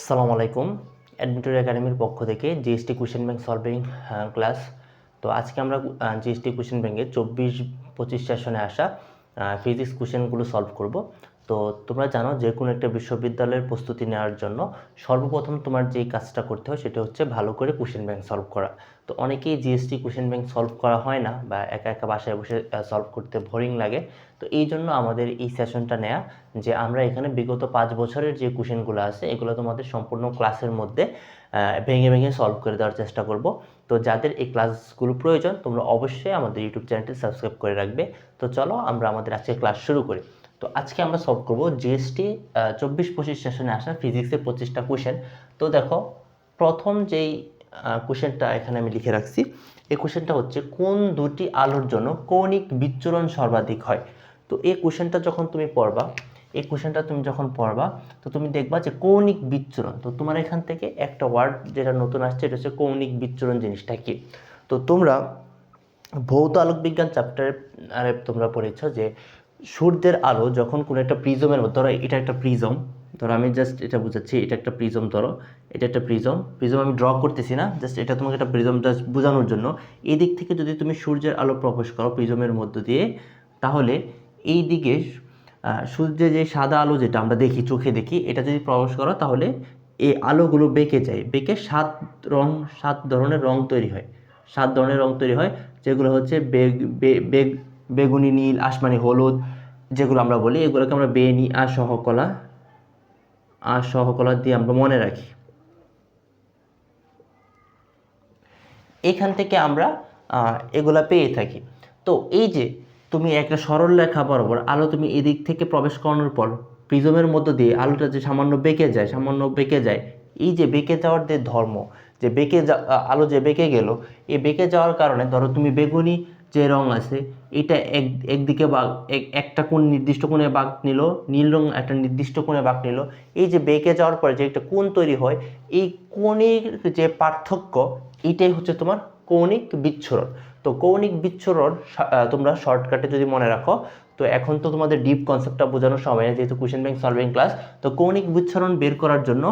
আসসালামু আলাইকুম। অ্যাডমিটর একাডেমির পক্ষ থেকে GST question bank solving class. তো আজকে আমরা জিএসটি কোয়েশ্চেন ব্যাংকের 24-25 সেশনে আসা ফিজিক্স কোয়েশ্চেনগুলো সলভ করব। তো তোমরা জানো যে কোনো একটা বিশ্ববিদ্যালয়ের প্রস্তুতি নেওয়ার জন্য সর্বপ্রথম তোমার যেই কাজটা করতে হয় সেটা হচ্ছে ভালো করে কোয়েশ্চেন ব্যাংক সলভ করা। তো অনেকেই জিএসটি কোয়েশ্চেন ব্যাংক সলভ করা হয় না বা একা একা বাসায় বসে সলভ করতে বোরিং লাগে। তো এই জন্য আমাদের এই সেশনটা নেওয়া যে আমরা এখানে বিগত 5 বছরের যে কোয়েশ্চেনগুলো আছে এগুলো তোমাদের সম্পূর্ণ ক্লাসের মধ্যে ভেঙে ভেঙে সলভ করে দেওয়ার চেষ্টা করব। তো যাদের এই ক্লাসগুলো প্রয়োজন তোমরা অবশ্যই আমাদের ইউটিউব চ্যানেলটি সাবস্ক্রাইব করে রাখবে। তো চলো আমরা আমাদের আজকে ক্লাস শুরু করি। তো আজকে আমরা সলভ করব জিএসটি 24-25 সেশনে আসা ফিজিক্সের 25টা কোয়েশ্চেন। তো দেখো, প্রথম যেই কোয়েশ্চেনটা এখানে আমি লিখে রাখছি, এই কোয়েশ্চেনটা হচ্ছে কোন দুটি আলোর জন্য কৌণিক বিচ্ছুরণ সর্বাধিক হয়। তো এই কোয়েশ্চেনটা যখন তুমি পড়বা, তো তুমি দেখবা যে কৌণিক বিচ্ছুরণ। তো তোমার এখান থেকে একটা ওয়ার্ড যেটা নতুন আসছে এটা হচ্ছে কৌণিক বিচ্ছুরণ জিনিসটা কি। তো তোমরা ভৌত আলোক বিজ্ঞান চ্যাপ্টারে তোমরা পড়েছ যে সূর্যের আলো যখন কোনো একটা প্রিজমের মধ্যে, ধরো এটা একটা প্রিজম, ধরো আমি জাস্ট এটা বুঝাচ্ছি, এটা একটা প্রিজম, ধরো এটা একটা প্রিজম আমি ড্র করতেছি না, জাস্ট এটা তোমাকে একটা প্রিজম জাস্ট বোঝানোর জন্য। এই দিক থেকে যদি তুমি সূর্যের আলো প্রবেশ করো প্রিজমের মধ্য দিয়ে, তাহলে এই দিকে সূর্যের যে সাদা আলো যেটা আমরা দেখি, চোখে দেখি, এটা যদি প্রবেশ করো তাহলে এই আলোগুলো বেঁকে যায়, বেঁকে সাত ধরনের রং তৈরি হয়। 7 ধরনের রং তৈরি হয়, যেগুলো হচ্ছে বেগুনি, নীল, আসমানি, হলুদ, যেগুলো আমরা বলি এগুলোকে আমরা বেনি সহকলা দিয়ে আমরা মনে রাখি। এখান থেকে আমরা এগুলা পেয়ে থাকি। তো এই যে তুমি একটা সরল রেখা বরাবর আলো তুমি এদিক থেকে প্রবেশ করানোর পর প্রিজমের মধ্য দিয়ে আলোটা যে সামান্য বেঁকে যায়, এই যে বেঁকে যাওয়ার যে ধর্ম, যে আলো যে বেঁকে গেল, এই বেঁকে যাওয়ার কারণে ধরো তুমি বেগুনি যে রং আছে এটা একদিকে একটা কোণ নির্দিষ্ট কোণে বাঁক নিল, নীল রং একটা নির্দিষ্ট কোণে বাঁক নিল। এই যে বেঁকে যাওয়ার পরে যে একটা কোণ তৈরি হয়, এই কোণের যে পার্থক্য, এটাই হচ্ছে তোমার কৌণিক বিচ্ছুরণ। তো কৌণিক বিচ্ছুরণ তোমরা শর্টকাটে যদি মনে রাখো, তো এখন তো তোমাদের ডিপ কনসেপ্টটা বোঝানোর সময় না, যেহেতু কোয়েশ্চেন ব্যাংক সলভিং ক্লাস। তো কৌণিক বিচ্ছুরণ বের করার জন্য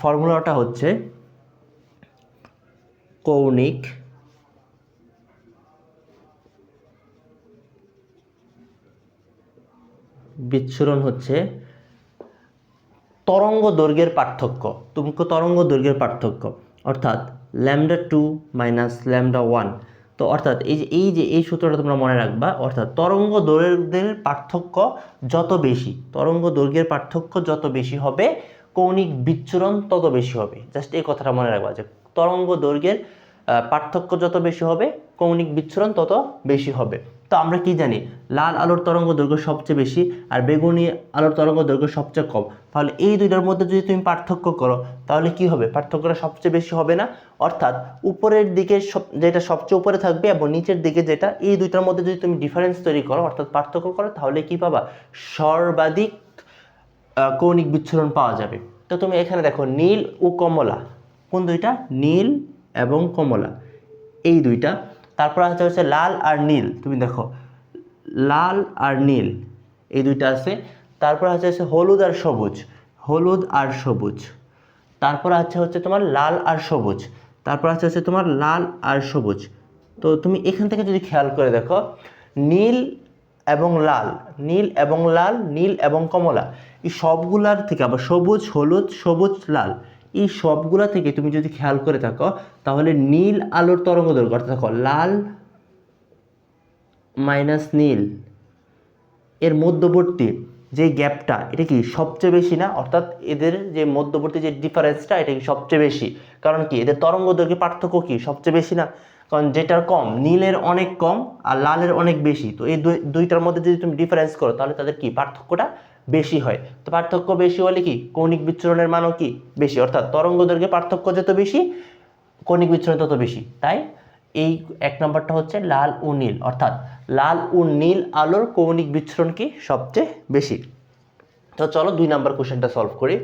ফর্মুলাটা হচ্ছে কৌণিক বিচ্ছুরণ হচ্ছে তরঙ্গ দৈর্ঘ্যের পার্থক্য, অর্থাৎ λ2 মাইনাস λ1। তো অর্থাৎ এই সূত্রটা তোমরা মনে রাখবা, অর্থাৎ তরঙ্গ দৈর্ঘ্যের পার্থক্য যত বেশি হবে কৌণিক বিচ্ছুরণ তত বেশি হবে। জাস্ট এই কথাটা মনে রাখবা যে তরঙ্গ দৈর্ঘ্যের পার্থক্য যত বেশি হবে কৌণিক বিচ্ছুরণ তত বেশি হবে। তো আমরা কি জানি, লাল আলোর তরঙ্গ দৈর্ঘ্য সবচেয়ে বেশি আর বেগুনি আলোর তরঙ্গ দৈর্ঘ্য সবচেয়ে কম। তাহলে এই দুইটার মধ্যে যদি তুমি পার্থক্য করো তাহলে কি হবে, পার্থক্যটা সবচেয়ে বেশি হবে না। অর্থাৎ উপরের দিকে যেটা সবচেয়ে উপরে থাকবে এবং নিচের দিকে যেটা, এই দুইটার মধ্যে যদি তুমি ডিফারেন্স তৈরি করো অর্থাৎ পার্থক্য করো, তাহলে কি পাবা, সর্বাধিক কৌণিক বিচ্ছুরণ পাওয়া যাবে। তো তুমি এখানে দেখো নীল ও কমলা, কোন দুইটা, নীল এবং কমলা, এই দুইটা। তারপর হচ্ছে লাল আর নীল, তুমি দেখো লাল আর নীল এই দুইটা আছে। তারপর হচ্ছে হলুদ আর সবুজ। তারপর হচ্ছে তোমার লাল আর সবুজ। তো তুমি এখান থেকে যদি খেয়াল করে দেখো, নীল এবং লাল, নীল এবং কমলা, এই সবগুলার থেকে আবার সবুজ, হলুদ, সবুজ, লাল, এই সবগুলা থেকে তুমি যদি খেয়াল করে থাকো তাহলে নীল আলোর তরঙ্গ দৈর্ঘ্য, অর্থাৎ দেখো লাল মাইনাস নীল এর মধ্যবর্তী যে গ্যাপটা, এটা কি সবচেয়ে বেশি না? অর্থাৎ এদের যে মধ্যবর্তী যে ডিফারেন্সটা, এটা কি সবচেয়ে বেশি। কারণ কি, এদের তরঙ্গ দৈর্ঘ্যের পার্থক্য কি সবচেয়ে বেশি না? কারণ যেটার কম, নীলের অনেক কম আর লালের অনেক বেশি। তো এই দুইটার মধ্যে যদি তুমি ডিফারেন্স করো তাহলে তাদের কি পার্থক্যটা বেশি হয়। তো পার্থক্য বেশি হলে কি কৌণিক বিচ্ছুরণের মানও কি বেশি, অর্থাৎ তরঙ্গ দৈর্ঘ্যের পার্থক্য যত বেশি কৌণিক বিচ্ছুরণ তত বেশি। তাই এই 1 নম্বরটা হচ্ছে লাল ও নীল, অর্থাৎ লাল ও নীল আলোর কৌণিক বিচ্ছুরণ কি সবচেয়ে বেশি। তো চলো 2 নম্বর কোশ্চেনটা সলভ করি।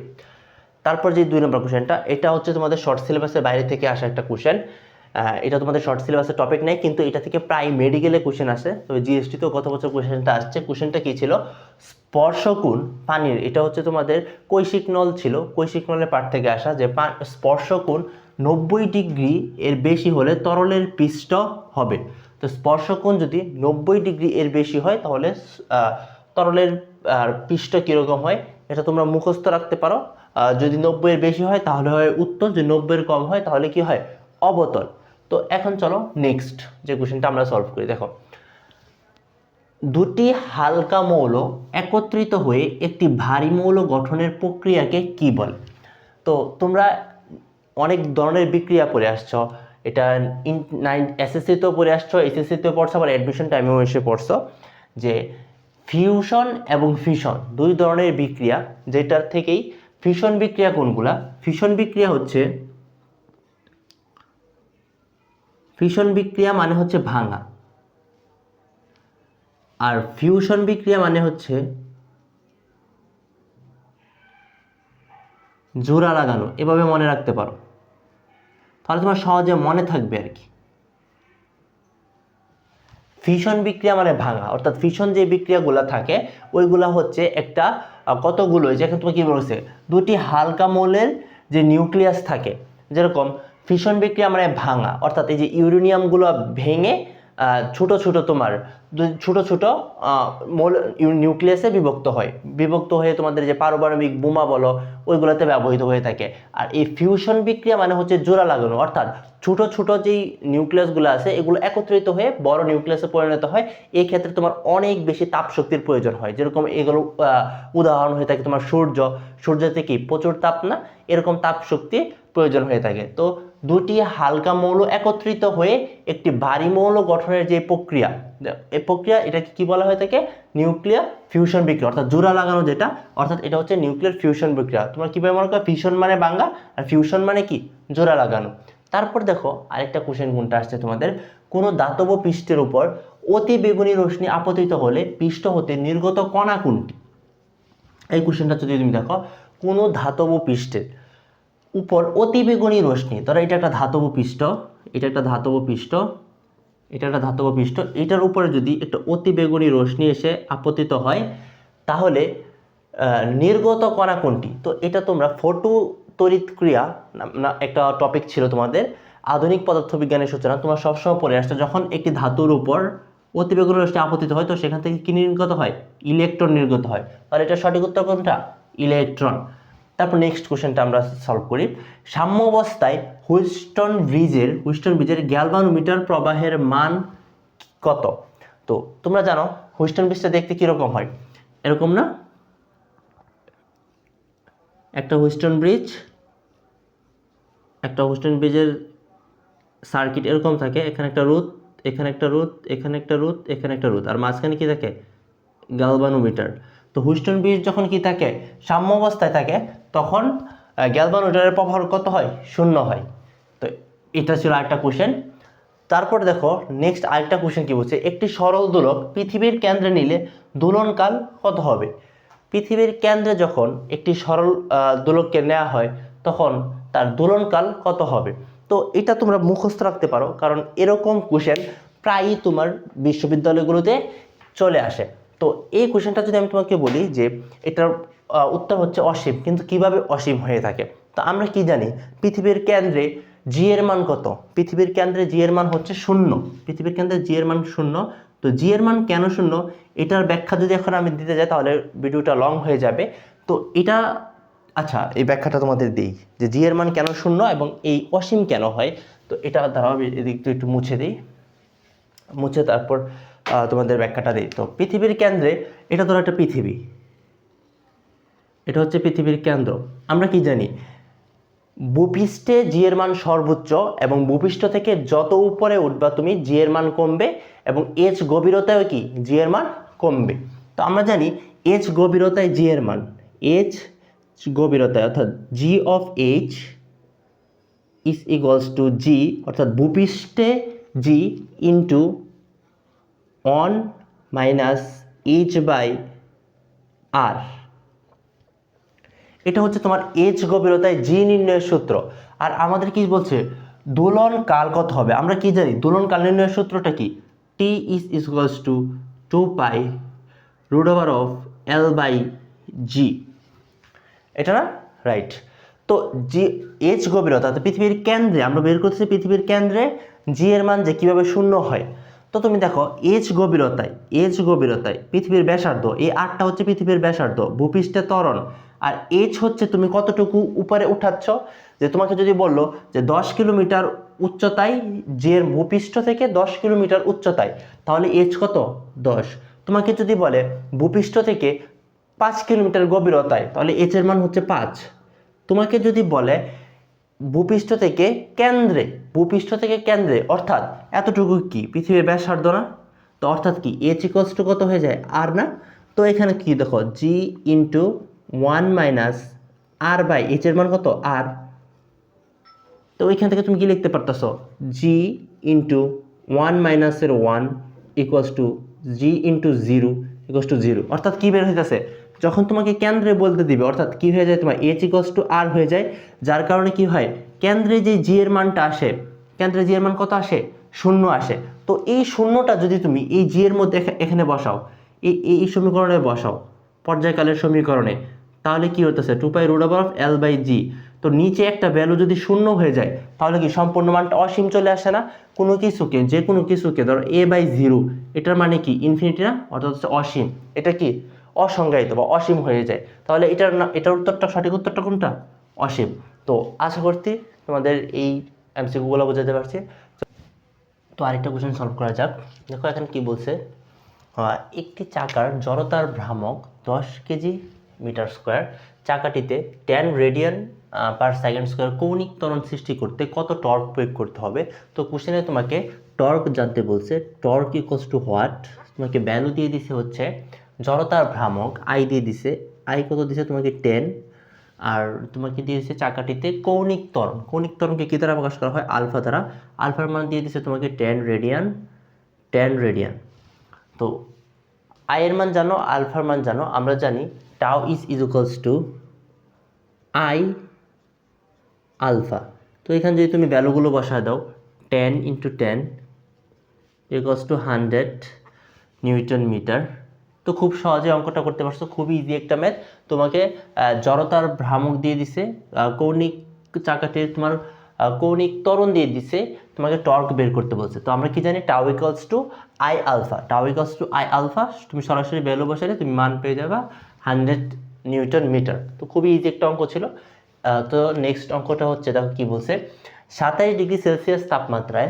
তারপর যে 2 নম্বর কোশ্চেনটা, এটা হচ্ছে তোমাদের শর্ট সিলেবাসের বাইরে থেকে আসা একটা কোশ্চেন। এটা তোমাদের শর্ট সিলেবাসের টপিক নেই, কিন্তু এটা থেকে প্রায় মেডিকেলে কোশ্চেন আসে। তো জিএসটিতেও গত বছর কোশ্চেনটা আসছে। কোশ্চেনটা কী ছিল, স্পর্শকুণ পানির, এটা হচ্ছে তোমাদের কৈশিক নল ছিল, কৈশিক নলের পাঠ থেকে আসা, যে স্পর্শকুণ 90 ডিগ্রি এর বেশি হলে তরলের পৃষ্ঠ হবে। তো স্পর্শকোণ যদি 90 ডিগ্রি এর বেশি হয় তাহলে তরলের পৃষ্ঠ কীরকম হয় এটা তোমরা মুখস্থ রাখতে পারো। যদি 90 এর বেশি হয় তাহলে হয় উত্তল, যদি 90 এর কম হয় তাহলে কি হয়, অবতল। তো এখন চলো নেক্সট যে কোশ্চেনটা আমরা সলভ করি। দেখো, দুটি হালকা মৌল একত্রিত হয়ে একটি ভারী মৌল গঠনের প্রক্রিয়াকে কি বলে? তো তোমরা অনেক ধরনের বিক্রিয়া পড়ে আসছো, এটা এসএসসিতেও পড়ে আসছো, এসএসসিতেও পড়ছো, আবার অ্যাডমিশন টাইমেও এসে পড়ছো, যে ফিউশন এবং ফিশন দুই ধরনের বিক্রিয়া, যেটার থেকেই ফিশন বিক্রিয়া কোনগুলা? ফিশন বিক্রিয়া হচ্ছে, ফিশন বিক্রিয়া মানে হচ্ছে ভাঙা, আর ফিউশন বিক্রিয়া মানে হচ্ছে জোড়া লাগানো। এভাবে মনে রাখতে পারো, তাহলে তোমার সহজে মনে থাকবে আর কি। ফিশন বিক্রিয়া মানে ভাঙা, অর্থাৎ ফিশন যে বিক্রিয়াগুলো থাকে ওইগুলা হচ্ছে একটা কতগুলো, যেখানে তোমার কি বলছে, দুটি হালকা মৌলের যে নিউক্লিয়াস থাকে, যেরকম ফিশন বিক্রিয়া মানে ভাঙা, অর্থাৎ এই যে ইউরেনিয়ামগুলো ভেঙে ছোট ছোট তোমার ছোট ছোট নিউক্লিয়াসে বিভক্ত হয়ে তোমাদের যে পারমাণবিক বোমা বলো ওইগুলোতে ব্যবহৃত হয়ে থাকে। আর এই ফিউশন বিক্রিয়া মানে হচ্ছে জোড়া লাগানো, অর্থাৎ ছোট ছোট যেই নিউক্লিয়াসগুলো আছে এগুলো একত্রিত হয়ে বড় নিউক্লিয়াসে পরিণত হয়। এই ক্ষেত্রে তোমার অনেক বেশি তাপ শক্তির প্রয়োজন হয়, যেরকম এগুলো উদাহরণ হয়ে থাকে তোমার সূর্যতে কি প্রচুর তাপ না, এরকম তাপ শক্তি প্রয়োজন হয়ে থাকে। তো দুটি হালকা মৌল একত্রিত হয়ে একটি ভারী মৌল গঠনের যে প্রক্রিয়া, এই প্রক্রিয়া এটাকে কি বলা হয়ে থাকে, নিউক্লিয়ার ফিউশন বিক্রিয়া, অর্থাৎ জোড়া লাগানো যেটা, অর্থাৎ এটা হচ্ছে নিউক্লিয়ার ফিউশন বিক্রিয়া। তোমরা কিভাবে মনে করো, ফিউশন মানে ভাঙা আর ফিউশন মানে কি, জোড়া লাগানো। তারপর দেখো আরেকটা কোশ্চেন কোনটা আসছে তোমাদের, কোনো ধাতব পৃষ্ঠের উপর অতি বেগুনি রশ্মি আপতিত হলে পৃষ্ঠ হতে নির্গত কণা কোনটি? এই কোশ্চেনটা যদি তুমি দেখো, কোনো ধাতব পৃষ্ঠের উপর অতি বেগুনি রশ্মি, ধরো এটা একটা ধাতব পৃষ্ঠ, এটা একটা ধাতব পৃষ্ঠ, এটা একটা ধাতব পৃষ্ঠ, এটার উপরে যদি একটা অতি বেগুনি রশ্মি এসে আপতিত হয় তাহলে নির্গত কণা কোনটি? তো এটা তোমরা ফটো তড়িৎ ক্রিয়া না একটা টপিক ছিল তোমাদের আধুনিক পদার্থবিজ্ঞানের সূচনা, তোমরা সবসময় পড়ে আসছো, যখন একটি ধাতুর উপর অতি বেগুনি রশ্মি আপতিত হয় তো সেখান থেকে কি নির্গত হয়, ইলেকট্রন নির্গত হয়। তাহলে এটা সঠিক উত্তর কোনটা, ইলেকট্রন। তারপর নেক্সট কোশ্চেনটা আমরা সলভ করি। সাম্য অবস্থায় হুইস্টন ব্রিজের গ্যালভানোমিটার প্রবাহের মান কত? তো তোমরা জানো হুইস্টন ব্রিজটা দেখতে কিরকম হয়, এরকম না, একটা হুইস্টন ব্রিজের সার্কিট এরকম থাকে, এখানে একটা রোধ, এখানে একটা রোধ, এখানে একটা রোধ, এখানে একটা রোধ, আর মাঝখানে কি থাকে, গ্যালভানোমিটার। তো হুইস্টন ব্রিজ যখন কি থাকে, সাম্য অবস্থায় থাকে, তখন গ্যালভানোমিটারের প্রভাব কত হয়, 0 হয়। তো এটা ছিল আরেকটা কোশ্চেন। তারপর দেখো নেক্সট আরেকটা কোশ্চেন কি বলছে, একটি সরল দোলক পৃথিবীর কেন্দ্রে নিলে দোলনকাল কত হবে? পৃথিবীর কেন্দ্রে যখন একটি সরল দোলককে নেওয়া হয় তখন তার দোলনকাল কত হবে? তো এটা তোমরা মুখস্থ রাখতে পারো, কারণ এরকম কোশ্চেন প্রায়ই তোমার বিশ্ববিদ্যালয়গুলোতে চলে আসে। তো এই কোশ্চেনটা যদি আমি তোমাকে বলি যে এটার উত্তর হচ্ছে অসীম, কিন্তু কিভাবে অসীম হয়ে থাকে? তো আমরা কি জানি, পৃথিবীর কেন্দ্রে জি এর মান কত? পৃথিবীর কেন্দ্রে জি এর মান হচ্ছে 0, পৃথিবীর কেন্দ্রে জি এর মান 0। তো জি এর মান কেন 0 এটার ব্যাখ্যা যদি এখন আমি দিতে যাই তাহলে ভিডিওটা লং হয়ে যাবে। তো এটা আচ্ছা, এই ব্যাখ্যাটা তোমাদের দিই যে জি এর মান কেন 0 এবং এই অসীম কেন হয়। তো এটা দ্বারা আমি এদিকটা একটু মুছে দিই, মুছে তারপর তোমাদের ব্যাখ্যাটা দিই। তো পৃথিবীর কেন্দ্রে, এটা ধরো একটা পৃথিবী, এটা হচ্ছে পৃথিবীর কেন্দ্র। আমরা কি জানি, ভূপৃষ্ঠে জি এর মান সর্বোচ্চ এবং ভূপৃষ্ঠ থেকে যত উপরে উঠবা তুমি জি এর মান কমবে, এবং এইচ গভীরতায় কি জি এর মান কমবে। তো আমরা জানি এইচ গভীরতায় জি এর মান, এইচ গভীরতায় অর্থাৎ G of H is equals to G, অর্থাৎ ভূপৃষ্ঠে G into 1 minus H by R. এটা হচ্ছে তোমার এইচ গভীরতায় জি নির্ণয়ের সূত্র। আর আমাদের কি বলছে, দোলন কাল কত হবে? আমরা কি জানি দোলন কাল নির্ণয়ের সূত্রটা কি? T is equals to 2 pi root over of L by G, এটা না? রাইট। তো জি এইচ গভীরতা, পৃথিবীর কেন্দ্রে আমরা বের করতেছি পৃথিবীর কেন্দ্রে জি এর মান যে কীভাবে শূন্য হয়। তো তুমি দেখো এইচ গভীরতায় পৃথিবীর ব্যাসার্ধ, এই আরটা হচ্ছে পৃথিবীর ব্যাসার্ধ, ভূপৃষ্ঠে ত্বরণ, আর এইচ হচ্ছে তুমি কতটুকু উপরে উঠাচ্ছ। যে তোমাকে যদি বললো যে 10 কিলোমিটার উচ্চতায়, যে ভূপৃষ্ঠ থেকে 10 কিলোমিটার উচ্চতায়, তাহলে এইচ কত? 10। তোমাকে যদি বলে ভূপৃষ্ঠ থেকে 5 কিলোমিটার গভীরতায়, তাহলে এইচ এর মান হচ্ছে 5। তোমাকে যদি বলে ভূপৃষ্ঠ থেকে কেন্দ্রে অর্থাৎ এতটুকু কি পৃথিবীর ব্যাসার্ধ না? তো অর্থাৎ কি এইচ ইকুয়ালস টু কত হয়ে যায়? আর না? তো এখানে কি দেখো G into 1 minus R by H এর মান কত? আর। তো ওইখান থেকে তুমি কি লিখতে পারতেছো? জি ইন্টু 1 মাইনাসের 1 equals to G into 0 equals to 0। অর্থাৎ কি বের হইতেছে? যখন তোমাকে কেন্দ্রে বলতে দিবে, অর্থাৎ কি হয়ে যায় তোমার এইচ ইকুয়ালস টু আর হয়ে যায়, যার কারণে কি হয় কেন্দ্রে যে জি এর মানটা আসে, কেন্দ্রে জি এর মান কত আসে? 0 আসে। তো এই শূন্যটা যদি তুমি এই জি এর মধ্যে এখানে বসাও, এই সমীকরণে বসাও, পর্যায়কালের সমীকরণে, তাহলে কি হতেছে 2 pi root over of L by G. তো নিচে একটা ভ্যালু যদি 0 হয়ে যায়, তাহলে কি সম্পূর্ণ মানটা অসীম চলে আসে না? কোনো কিছুকে, যে কোনো কিছুকে ধরো a বাই 0, এটার মানে কি ইনফিনিটি না? অর্থাৎ হচ্ছে অসীম। এটা কি অসংজ্ঞায়িত বা অসীম হয়ে যায়। তাহলে এটার উত্তরটা, সঠিক উত্তরটা কোনটা? অসীম। তো আশা করছি তোমাদের এই এমসিকিউগুলো বোঝাতে পারছি। তো আরেকটা কোশ্চেন সলভ করা যাক। দেখো এখানে কি বলছে, একটি চাকার জড়তার ভ্রামক 10 কেজি মিটার স্কোয়ার, চাকাটিতে 10 রেডিয়ান পার সেকেন্ড স্কোয়ার কৌণিক ত্বরণ সৃষ্টি করতে কত টর্ক প্রয়োগ করতে হবে? তো কোশ্চেনে তোমাকে টর্ক জানতে বলছে। Torque equals to what? তোমাকে ভ্যালু দিয়ে দিছে হচ্ছে জড়তার ভ্রামক আই দিয়ে দিছে, আই কত দিছে তোমাকে 10, আর তোমাকে দিয়েছে চাকাটিতে কৌণিক ত্বরণকে কী দ্বারা প্রকাশ করা হয়? আলফা দ্বারা। আলফার মান দিয়ে দিছে তোমাকে 10 রেডিয়ান। তো আই এর মান জানো, আলফার মান জানো, আমরা জানি tau is equals to I alpha. তো এখানে যদি তুমি ভ্যালুগুলো বসায় দাও, 10 into 10 equals to 100 newton metre. তো খুব সহজে অঙ্কটা করতে পারছো, খুবই ইজি একটা ম্যাথ। তোমাকে জড়তার ভ্রামক দিয়ে দিছে, কৌণিক চাকাটির তোমার কৌণিক ত্বরণ দিয়ে দিছে, তোমাকে টর্ক বের করতে বলছে। তো আমরা কি জানি tau equals to I alpha. তুমি সরাসরি ভ্যালু বসালে তুমি মান পেয়ে যাবা 100 নিউটন মিটার। তো খুবই ইজি একটা অঙ্ক ছিল। তো নেক্সট অঙ্কটা হচ্ছে, দেখো কি বলছে, 27 ডিগ্রি সেলসিয়াস তাপমাত্রায়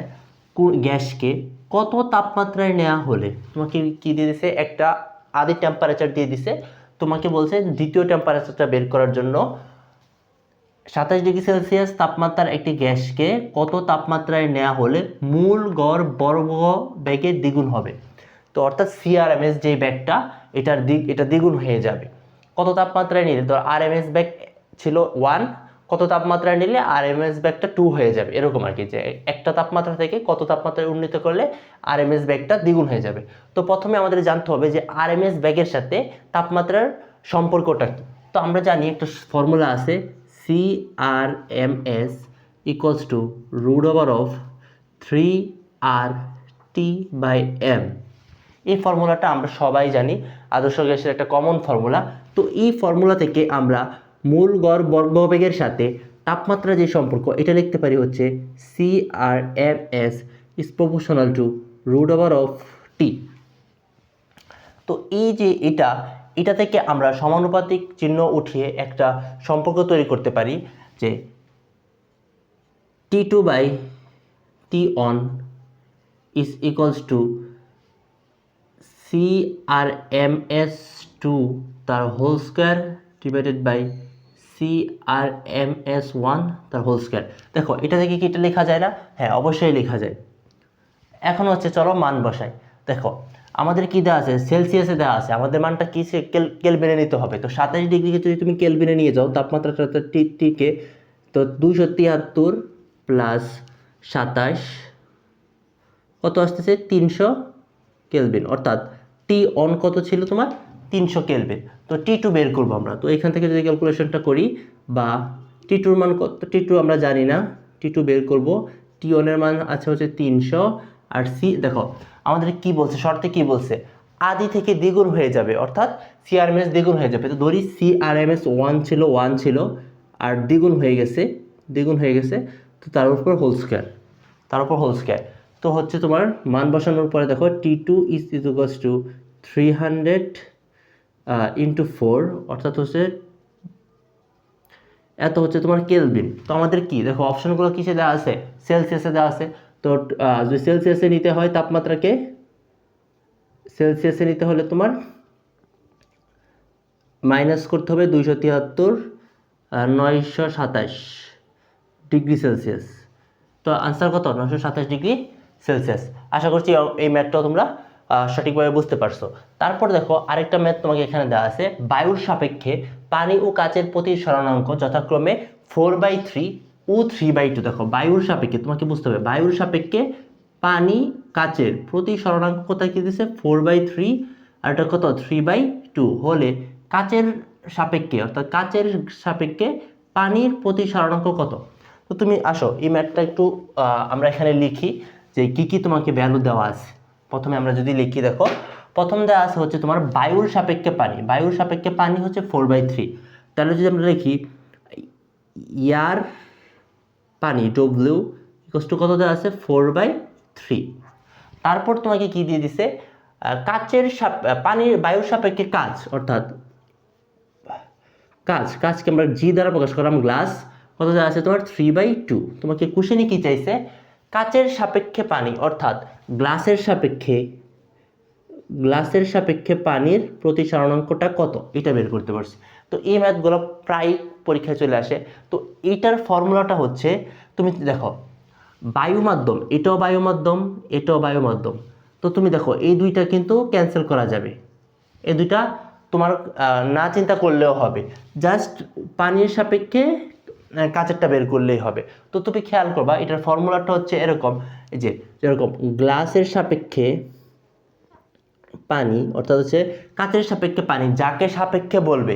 গ্যাসকে কত তাপমাত্রায় নেওয়া হলে, তোমাকে কি দিয়ে দিছে? একটা আদি টেম্পারেচার দিয়ে দিছে, তোমাকে বলছে দ্বিতীয় টেম্পারেচারটা বের করার জন্য 27 ডিগ্রি সেলসিয়াস তাপমাত্রার একটি গ্যাসকে কত তাপমাত্রায় নেওয়া হলে মূল গড় বর্গ বেগের দ্বিগুণ হবে। তো অর্থাৎ সিআরএমএস যে ব্যাগটা, এটা দ্বিগুণ হয়ে যাবে। কত তাপমাত্রায় নিলে, তো আরএমএস ব্যাগ ছিল 1, কত তাপমাত্রায় নিলে আরএমএস ব্যাগটা 2 হয়ে যাবে, এরকম আর কি, যে একটা তাপমাত্রা থেকে কত তাপমাত্রায় উন্নীত করলে আরএমএস ব্যাগটা দ্বিগুণ হয়ে যাবে। তো প্রথমে আমাদের জানতে হবে যে আরএমএস ব্যাগের সাথে তাপমাত্রার সম্পর্কটা কি। তো আমরা জানি একটা ফর্মুলা আছে, CRMS equals to root over of 3RT/m। এই ফর্মুলাটা আমরা সবাই জানি, আদর্শ গ্যাসের একটা কমন ফর্মুলা। তো এই ফর্মুলা থেকে আমরা মূল গড় বর্গবেগের সাথে তাপমাত্রা যে সম্পর্ক, এটা লিখতে পারি হচ্ছে CRMS is proportional to root over of T। তো এই যে এটা থেকে আমরা সমানুপাতিক চিহ্ন উঠিয়ে একটা সম্পর্ক তৈরি করতে পারি, যে T2/T1 is equals two CRMS2 তার whole square divided by CRMS1 তার হোল স্কোয়ার। দেখো এটা থেকে কি এটা লেখা যায় না? হ্যাঁ, অবশ্যই লেখা যায়। এখন হচ্ছে চলো মান বসাই। দেখো আমাদের কি দেওয়া আছে? সেলসিয়াসে দেওয়া আছে, আমাদের মানটা কি কেলভিনে নিতে হবে। তো 27 ডিগ্রিকে যদি তুমি কেলভিনে নিয়ে যাও, তাপমাত্রাটা টিকে, তো 273 প্লাস 27 কত আসতেছে? 300 কেলভিন। অর্থাৎ টি অন কত ছিল তোমার? 300 কেলভিন। তো T2 বের করবো আমরা। তো এখান থেকে যদি ক্যালকুলেশনটা করি, বা T2 মান কত, T2 আমরা জানি না, T2 বের করব T1 এর মান আছে হচ্ছে 300, আর সি দেখো আমাদের কি বলছে, শর্তে কি বলছে, আদি থেকে দ্বিগুণ হয়ে যাবে, অর্থাৎ CRMS দ্বিগুণ হয়ে যাবে। তো ধরি CRMS 1 ছিল আর দ্বিগুণ হয়ে গেছে, তো তার উপর হোল স্কয়ার, তো হচ্ছে তোমার মান বসানোর পরে দেখো T2 is equals two 300 into 4, অর্থাৎ হচ্ছে এত হচ্ছে তোমার কেলভিন। তো আমাদের কি দেখো অপশনগুলো কিসে দেওয়া আছে, সেলসিয়াসে দেওয়া আছে। তো যদি সেলসিয়াসে নিতে হয় তাপমাত্রাকে, সেলসিয়াসে নিতে হলে তোমার মাইনাস করতে হবে 273 927 ডিগ্রি সেলসিয়াস। তো আনসার কত, 927 ডিগ্রি সেলসিয়াস। আশা করছি এই ম্যাথটাও তোমরা সঠিকভাবে বুঝতে পারছো। তারপর দেখো আরেকটা ম্যাথ তোমাকে এখানে দেওয়া আছে, বায়ুর সাপেক্ষে পানি ও কাচের প্রতিসরণাঙ্ক যথাক্রমে 4/3 ও 3/2। দেখো বায়ুর সাপেক্ষে তোমাকে বুঝতে হবে, বায়ুর সাপেক্ষে পানি কাচের প্রতিসরণাঙ্ক কোথায় কি দিয়েছে 4/3, আর এটা কত 3/2 হলে কাচের সাপেক্ষে, অর্থাৎ কাচের সাপেক্ষে পানির প্রতিসরণাঙ্ক কত। তো তুমি আসো এই ম্যাথটা একটু আমরা এখানে লিখি যে কি কি তোমাকে ভ্যালু দেওয়া আছে। প্রথমে আমরা যদি লিখি, দেখো প্রথম দেওয়া আছে হচ্ছে তোমার বায়ুর সাপেক্ষে পানি হচ্ছে 4/3। তাহলে যদি আমরা লিখি ইয়ার পানি ডব্লিউ ইকুয়াল টু কত দেওয়া আছে 4/3। তারপর তোমাকে কি দিয়ে দিছে, কাচের পানির বায়ুর সাপেক্ষে কাচ, অর্থাৎ কাচকে আমরা জি দ্বারা প্রকাশ করলাম, গ্লাস কত দেওয়া আছে তোমার 3/2। তোমাকে কোশ্চেনে কি চাইছে, কাচের সাপেক্ষে পানি, অর্থাৎ গ্লাসের সাপেক্ষে পানির প্রতিসরণাঙ্কটা কত, এটা বের করতে পারছি। তো এই ম্যাথগুলো প্রায় পরীক্ষায় চলে আসে। তো এইটার ফর্মুলাটা হচ্ছে, তুমি দেখো বায়ু মাধ্যম, এটাও বায়ু মাধ্যম, তো তুমি দেখো এই দুইটা কিন্তু ক্যান্সেল করা যাবে, এই দুইটা তোমার না চিন্তা করলেও হবে, জাস্ট পানির সাপেক্ষে কাচেরটা বের করলেই হবে। তো তুমি খেয়াল করবা এটার ফর্মুলাটা হচ্ছে এরকম, যে যেরকম গ্লাসের সাপেক্ষে পানি, অর্থাৎ হচ্ছে কাচের সাপেক্ষে পানি যাকে সাপেক্ষে বলবে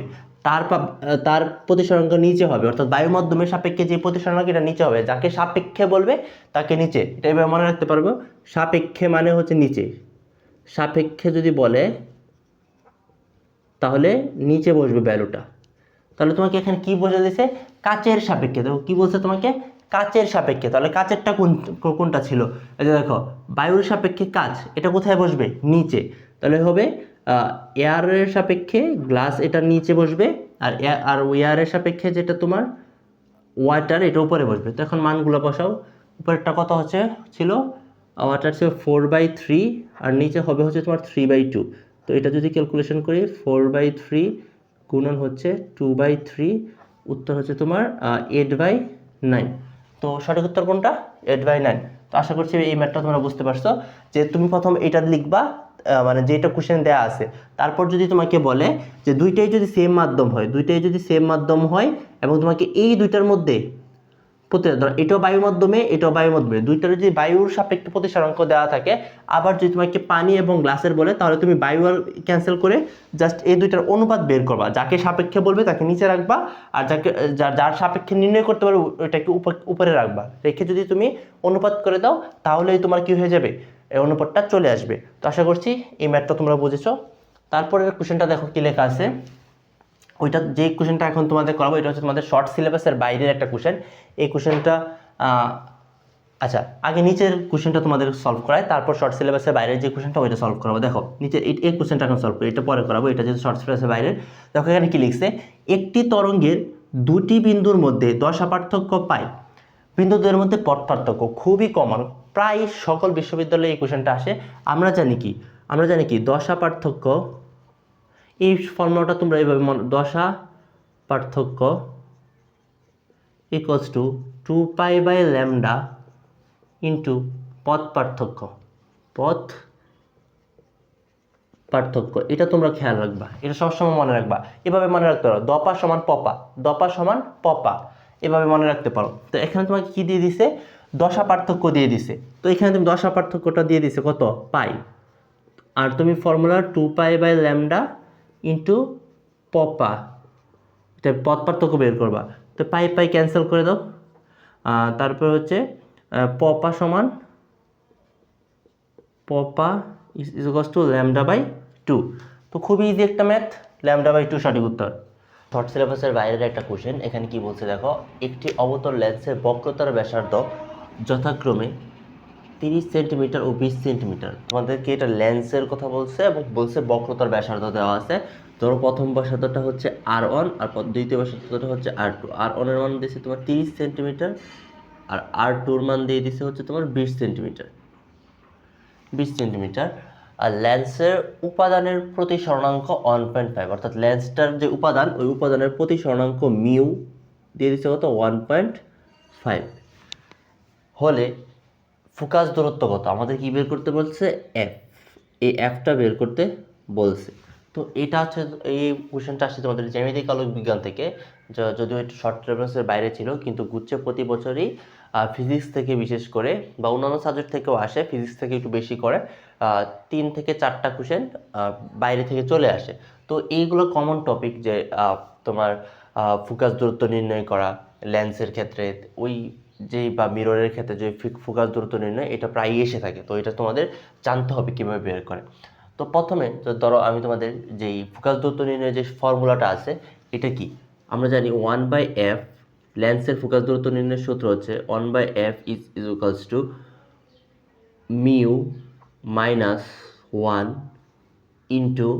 তার প্রতিসরাঙ্ক নিচে হবে, অর্থাৎ বায়ু মাধ্যমের সাপেক্ষে যে প্রতিসরাঙ্ক এটা নিচে হবে, যাকে সাপেক্ষে বলবে তাকে নিচে। এটা এবার মনে রাখতে পারবো, সাপেক্ষে মানে হচ্ছে নিচে, সাপেক্ষে যদি বলে তাহলে নিচে বসবে ভ্যালুটা। তাহলে তোমাকে এখানে কি বোঝা দিয়েছে, কাচের সাপেক্ষে। দেখো কি বলছে তোমাকে, কাচের সাপেক্ষে। তাহলে কাচেরটা কোনটা ছিল, এই যে দেখো বায়ুর সাপেক্ষে কাচ, এটা কোথায় বসবে, নিচে। তাহলে হবে এয়ারের সাপেক্ষে গ্লাস, এটা নিচে বসবে, আর এয়ারের সাপেক্ষে যেটা তোমার ওয়াটার, এটা উপরে বসবে। তো এখন মানগুলো বসাও, উপরেরটা কত ছিল, ওয়াটার ছিল 4/3, আর নিচে হবে হচ্ছে তোমার 3/2। তো এটা যদি ক্যালকুলেশন করি 4/3 গুণন হচ্ছে 2/3, উত্তর হচ্ছে তোমার 8/9। তো সঠিক উত্তর কোনটা, 8/9। তো আশা করছি এই ম্যাথটা তোমরা বুঝতে পারছো, যে তুমি প্রথম এটা লিখবা, মানে যেটা কোশ্চেন দেওয়া আছে, তারপর যদি তোমাকে বলে যে দুইটাই যদি সেম মাধ্যম হয় এবং তোমাকে এই দুইটার মধ্যে ধরো এটাও বায়ু মাধ্যমে দুইটার যদি বায়ুর সাপেক্ষে প্রতিসরাঙ্ক দেওয়া থাকে, আবার যদি তোমাকে পানি এবং গ্লাসের বলে, তাহলে তুমি বায়ু আর ক্যান্সেল করে জাস্ট এই দুইটার অনুপাত বের করবা, যাকে সাপেক্ষে বলবে তাকে নিচে রাখবা, আর যার সাপেক্ষে নির্ণয় করতে পারবে ওইটাকে উপরে রাখবা। রেখে যদি তুমি অনুপাত করে দাও, তাহলেই তোমার কি হয়ে যাবে, এই অনুপাতটা চলে আসবে। তো আশা করছি এই ম্যাথটা তোমরা বুঝেছো। তারপরের কোশ্চেনটা দেখো কি লেখা আছে, ওইটা যে কোশ্চেনটা এখন তোমাদের করাবো, এটা হচ্ছে তোমাদের শর্ট সিলেবাসের বাইরের একটা কোশ্চেন। এই কোশ্চেনটা আচ্ছা আগে নিচের কোশ্চেনটা তোমাদের সলভ করায়, তারপর শর্ট সিলেবাসের বাইরের যে কোশ্চেনটা ওইটা সলভ করাবো। দেখো নিচে এই কোশ্চেনটা এখন সলভ করি, এটা পরে করাবো, এটা যেহেতু শর্ট সিলেবাসের বাইরের। দেখো এখানে কি লিখছে, একটি তরঙ্গের দুটি বিন্দুর মধ্যে দশা পার্থক্য পায়, বিন্দু দুয়ের মধ্যে পথ পার্থক্য খুবই কমন, প্রায় সকল বিশ্ববিদ্যালয়ে এই কোশ্চেনটা আসে। আমরা জানি কি দশা পার্থক্য, এই ফর্মুলাটা তোমরা এইভাবে দশা পার্থক্য ইকুয়ালস টু 2π/λ ইন্টু পথ পার্থক্য। এটা তোমরা খেয়াল রাখবা, এটা সবসময় মনে রাখবা, এভাবে মনে রাখতে পারো, দপা সমান পপা, এভাবে মনে রাখতে পারো। তো এখানে তোমাকে কি দিয়ে দিছে, দশা পার্থক্য দিয়ে দিছে। তো এখানে তুমি দশা পার্থক্যটা দিয়ে দিছে কত, পাই, আর তুমি ফর্মুলা 2π/λ ইন্টু পপা, এটা পথ পার্থক্য বের করবা। তো পাই ক্যান্সেল করে দাও, তারপর হচ্ছে পপা সমান পপা ইজ ইকুয়ালস টু λ/2। তো খুবই ইজি একটা ম্যাথ, λ/2 সঠিক উত্তর। শর্ট সিলেবাসের বাইরের একটা কোশ্চেন, এখানে কি বলছে দেখো, একটি অবতল লেন্সের বক্রতার ব্যাসার্ধ যথাক্রমে 30 সেন্টিমিটার ও 20 সেন্টিমিটার। তোমাদেরকে এটা লেন্সের কথা বলছে এবং বলছে বক্রতার ব্যাসার্ধ দেওয়া আছে। ধরো প্রথম ব্যাসার্ধটা হচ্ছে R1 আর দ্বিতীয় ব্যাসার্ধটা হচ্ছে R2। R1 এর মান দিয়েছে তোমার 30 সেন্টিমিটার আর R2 এর মান দিয়ে দিছে হচ্ছে তোমার 20 সেন্টিমিটার। আর লেন্সের উপাদানের প্রতি স্মরণাঙ্ক 1.5, অর্থাৎ লেন্সটার যে উপাদান ওই উপাদানের প্রতি স্মরণাঙ্ক মিউ দিয়ে দিচ্ছে কত 1.5 হলে ফোকাস দূরত্ব কত আমাদের কি বের করতে বলছে, এফ। এই এফটা বের করতে বলছে। তো এটা হচ্ছে, এই কোশ্চেনটা আসছে তোমাদের জ্যামিতিক আলোক বিজ্ঞান থেকে, যদিও এটা শর্ট সিলেবাসের বাইরে ছিল, কিন্তু গুচ্ছে প্রতি বছরই ফিজিক্স থেকে বিশেষ করে বা অন্যান্য সাবজেক্ট থেকেও আসে, ফিজিক্স থেকে একটু বেশি করে 3 থেকে 4টা কোশ্চেন বাইরে থেকে চলে আসে। তো এইগুলো কমন টপিক, যে তোমার ফোকাস দূরত্ব নির্ণয় করা লেন্সের ক্ষেত্রে, ওই যে বা মিররের ক্ষেত্রে যে ফোকাস দূরত্ব নির্ণয়, এটা প্রায়ই এসে থাকে। তো এটা তোমাদের জানতে হবে কীভাবে বের করে। তো প্রথমে ধরো আমি তোমাদের যেই ফোকাস দূরত্ব নির্ণয়ের যে ফর্মুলাটা আছে, এটা কি আমরা জানি 1/f। লেন্সের ফোকাস দূরত্ব নির্ণয়ের সূত্র হচ্ছে 1/f is equals two mu minus 1 into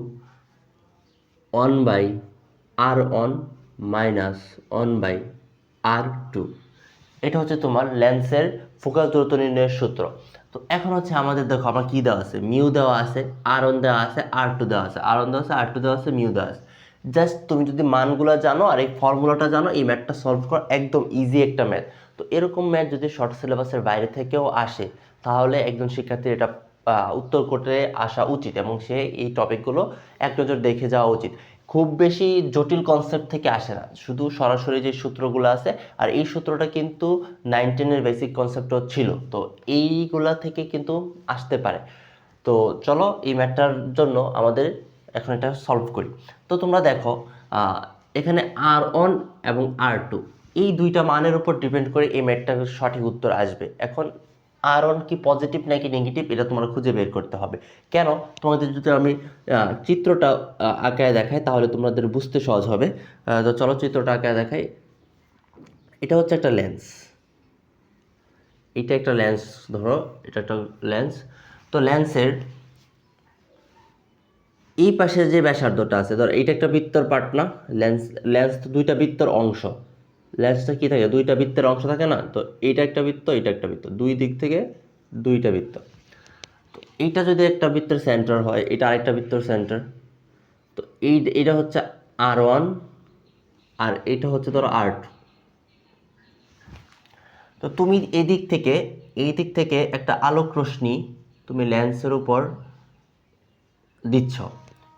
1/r1 minus 1/r2। এটা হচ্ছে তোমার লেন্সের ফোকাস দূরত্ব নির্ণয়ের সূত্র। তো এখন হচ্ছে আমাদের দেখো, আমার কি দেওয়া আছে, মিউ দেওয়া আছে, R1 দেওয়া আছে, R2 দেওয়া আছে, R1 দেওয়া আছে, R2 দেওয়া আছে, মিউ দেওয়া আছে। জাস্ট তুমি যদি মানগুলো জানো আর এই ফর্মুলাটা জানো, এই ম্যাথটা সলভ করা একদম ইজি একটা ম্যাথ। তো এরকম ম্যাথ যদি শর্ট সিলেবাসের বাইরে থেকেও আসে, তাহলে একজন শিক্ষার্থীর এটা উত্তর করতে আসা উচিত এবং সে এই টপিকগুলো এক নজর দেখে যাওয়া উচিত। খুব বেশি জটিল কনসেপ্ট থেকে আসে না, শুধু সরাসরি যে সূত্রগুলো আছে, আর এই সূত্রটা কিন্তু 9-10-এর বেসিক কনসেপ্টও ছিল, তো এইগুলা থেকে কিন্তু আসতে পারে। তো চলো এই ম্যাথটার জন্য আমাদের এখন এটা সলভ করি। তো তোমরা দেখো এখানে R1 এবং R2 এই দুইটা মানের উপর ডিপেন্ড করে এই ম্যাথটার সঠিক উত্তর আসবে। এখন R1 কি পজিটিভ নাকি নেগেটিভ, এটা তোমরা খুঁজে বের করতে হবে। কেন, তোমাদের যদি আমি চিত্রটা আঁকায় দেখাই তাহলে তোমাদের বুঝতে সহজ হবে। তো চলো চিত্রটা আঁকায় দেখাই। এটা হচ্ছে একটা লেন্স, এটা একটা লেন্স, ধরো এটা একটা লেন্স। তো লেন্সের এই পাশে যে ব্যাসার্ধটা আছে, ধর এটা একটা বৃত্তর পার্ট না, লেন্স তো দুইটা বৃত্তর অংশ। লেন্সটা কি থাকে, দুইটা বৃত্তের অংশ থাকে না। তো এইটা একটা বৃত্ত, এটা একটা বৃত্ত, দুই দিক থেকে দুইটা বৃত্ত। তো এইটা যদি একটা বৃত্তের সেন্টার হয়, এটা আরেকটা বৃত্তের সেন্টার। তো এইটা হচ্ছে R1 আর এটা হচ্ছে ধরো R2। তো তুমি এই দিক থেকে একটা আলোক রশ্মি তুমি লেন্সের উপর দিচ্ছ।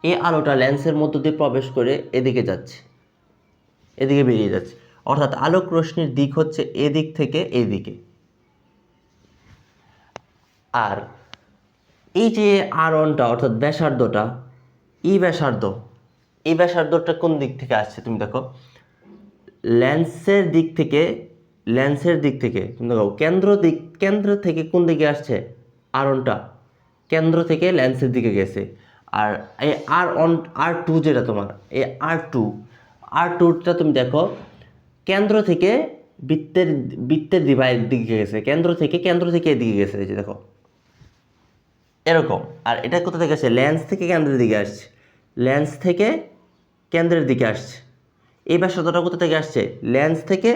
এই আলোটা লেন্সের মধ্য দিয়ে প্রবেশ করে এদিকে যাচ্ছে, এদিকে বেরিয়ে যাচ্ছে, অর্থাৎ আলোক রশ্মির দিক হচ্ছে এদিক থেকে এদিকে। আর এই যে R1টা অর্থাৎ ব্যাসার্ধটা, এই ব্যাসার্ধটা কোন দিক থেকে আসছে তুমি দেখো, লেন্সের দিক থেকে তুমি দেখো কেন্দ্র থেকে কোন দিকে আসছে, R1টা কেন্দ্র থেকে লেন্সের দিকে গেছে। আর এই R2 যেটা তোমার, এই R2টা তুমি দেখো কেন্দ্র থেকে বৃত্তের দিকে গেছে, কেন্দ্র থেকে এদিকে গেছে, এই যে দেখো এরকম। আর এটা কোথা থেকে আসছে, লেন্স থেকে কেন্দ্রের দিকে আসছে, লেন্স থেকে কেন্দ্রের দিকে আসছে। এই ব্যাসার্ধটা কোথা থেকে আসছে, লেন্স থেকে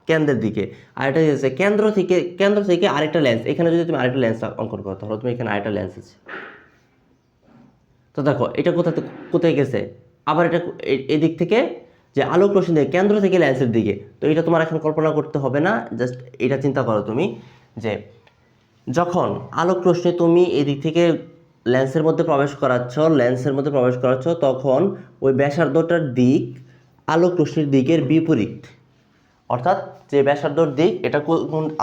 কেন্দ্রের দিকে। আর এটা হচ্ছে কেন্দ্র থেকে আরেকটা লেন্স। এখানে যদি তুমি আরেকটা লেন্স অঙ্কন করো, ধরো তুমি এখানে আরেকটা লেন্স আছে, তো দেখো এটা কোথায় গেছে, আবার এটা এদিক থেকে যে আলোক রশ্মি দেয় কেন্দ্র থেকে লেন্সের দিকে। তো এটা তোমার এখন কল্পনা করতে হবে না, জাস্ট এটা চিন্তা করো তুমি, যে যখন আলোক রশ্মি তুমি এদিক থেকে লেন্সের মধ্যে প্রবেশ করাচ্ছ, তখন ওই ব্যাসার্ধটার দিক আলোক রশ্মির দিকের বিপরীত। অর্থাৎ যে ব্যাসার্ধর দিক এটা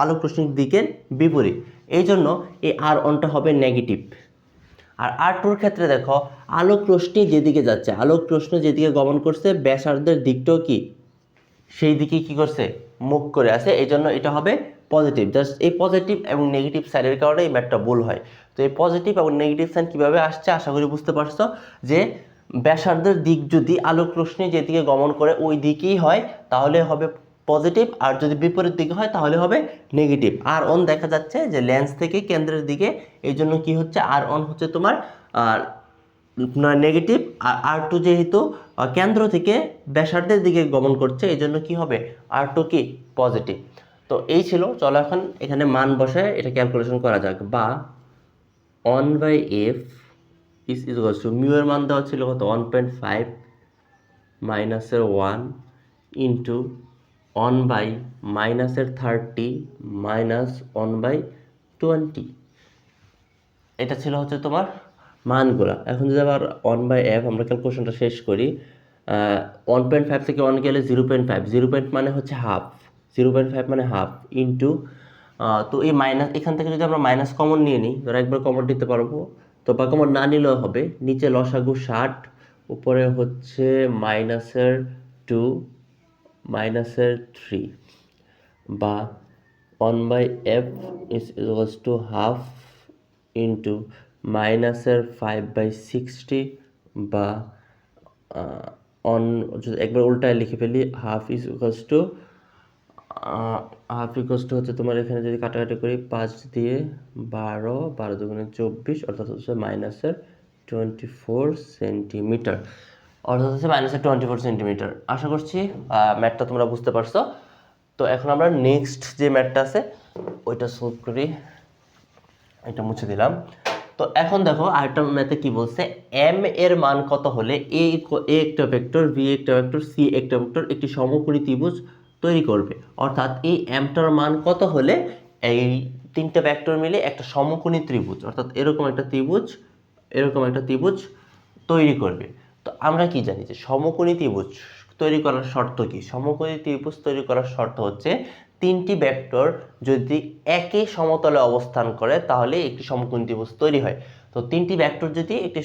আলোক রশ্মির দিকের বিপরীত, এই জন্য এই R1টা হবে নেগেটিভ। আর R2-র ক্ষেত্রে দেখো, আলোক রশ্মি যেদিকে যাচ্ছে, আলোক রশ্মি যেদিকে গমন করছে, ব্যাসার্ধের দিকটাও কি সেই দিকে কি করছে, মুখ করে আছে, এই জন্য এটা হবে পজিটিভ। জাস্ট এই পজিটিভ এবং নেগেটিভ সাইডের কারণে এই ম্যাথটা ভুল হয়। তো এই পজিটিভ এবং নেগেটিভ সাইন কীভাবে আসছে আশা করি বুঝতে পারছো, যে ব্যাসার্ধের দিক যদি আলোক রশ্মি যেদিকে গমন করে ওই দিকেই হয় তাহলে হবে পজিটিভ, আর যদি বিপরীত দিকে হয় তাহলে হবে নেগেটিভ। আর অন দেখা যাচ্ছে যে লেন্স থেকে কেন্দ্রের দিকে, এই জন্য কি হচ্ছে আর অন হচ্ছে তোমার নেগেটিভ, আর আর টু যেহেতু কেন্দ্র থেকে ব্যাসার্ধের দিকে গমন করছে এই জন্য কি হবে আর টু কি পজিটিভ। তো এই ছিল, চলো এখন এখানে মান বসায় এটা ক্যালকুলেশন করা যাক। বা 1/f is equals two mu এর মান দেওয়া ছিল কত 1.5 মাইনাসের 1 ইন্টু 1/-30 মাইনাস 1/20, এটা ছিল হচ্ছে তোমার মানগুলা। এখন যদি আবার 1/f আমরা ক্যালকুলেশনটা শেষ করি, 1.5 থেকে 1 গেলে 0.5, 0. মানে হচ্ছে হাফ, 0.5 মানে হাফ ইন্টু, তো এই মাইনাস এখান থেকে যদি আমরা মাইনাস কমন নিয়ে নিই, ধরো একবার কমন নিতে পারবো, তো বা কমন না নিলেও হবে, নিচে লসাগু 60, উপরে হচ্ছে -2 -3, বা 1/f is equals to half into -5/60, বা যদি একবার উল্টায় লিখে ফেলি হাফ ইজ ইকুয়ালস টু হচ্ছে তোমার এখানে যদি কাটাকাটি করি 5 দিয়ে 12, 12 দুগুণে 24, অর্থাৎ হচ্ছে -24 সেন্টিমিটার, অর্থাৎ হচ্ছে -24 সেন্টিমিটার। আশা করছি ম্যাথটা তোমরা বুঝতে পারছো। তো এখন আমরা নেক্সট যে ম্যাথটা আছে ওইটা সলভ করি, এটা মুছে দিলাম। তো এখন দেখো আরেকটা ম্যাথে কি বলছে, এম এর মান কত হলে এ একটা ভেক্টর, বি একটা ভেক্টর, সি একটা ভেক্টর একটি সমকোণী ত্রিভুজ তৈরি করবে। অর্থাৎ এই এমটার মান কত হলে এই তিনটা ভেক্টর মিলে একটা সমকোণী ত্রিভুজ, অর্থাৎ এরকম একটা ত্রিভুজ তৈরি করবে। তো আমরা কি জানি যে সমকোণী ত্রিভুজ তৈরি করার শর্ত কি? সমকোণী ত্রিভুজ তৈরি করার শর্ত হচ্ছে তিনটি ভেক্টর যদি একই সমতলে অবস্থান করে তাহলে একটি সমকোণী ত্রিভুজ তৈরি হয়। তো তিনটি ভেক্টর যদি একটি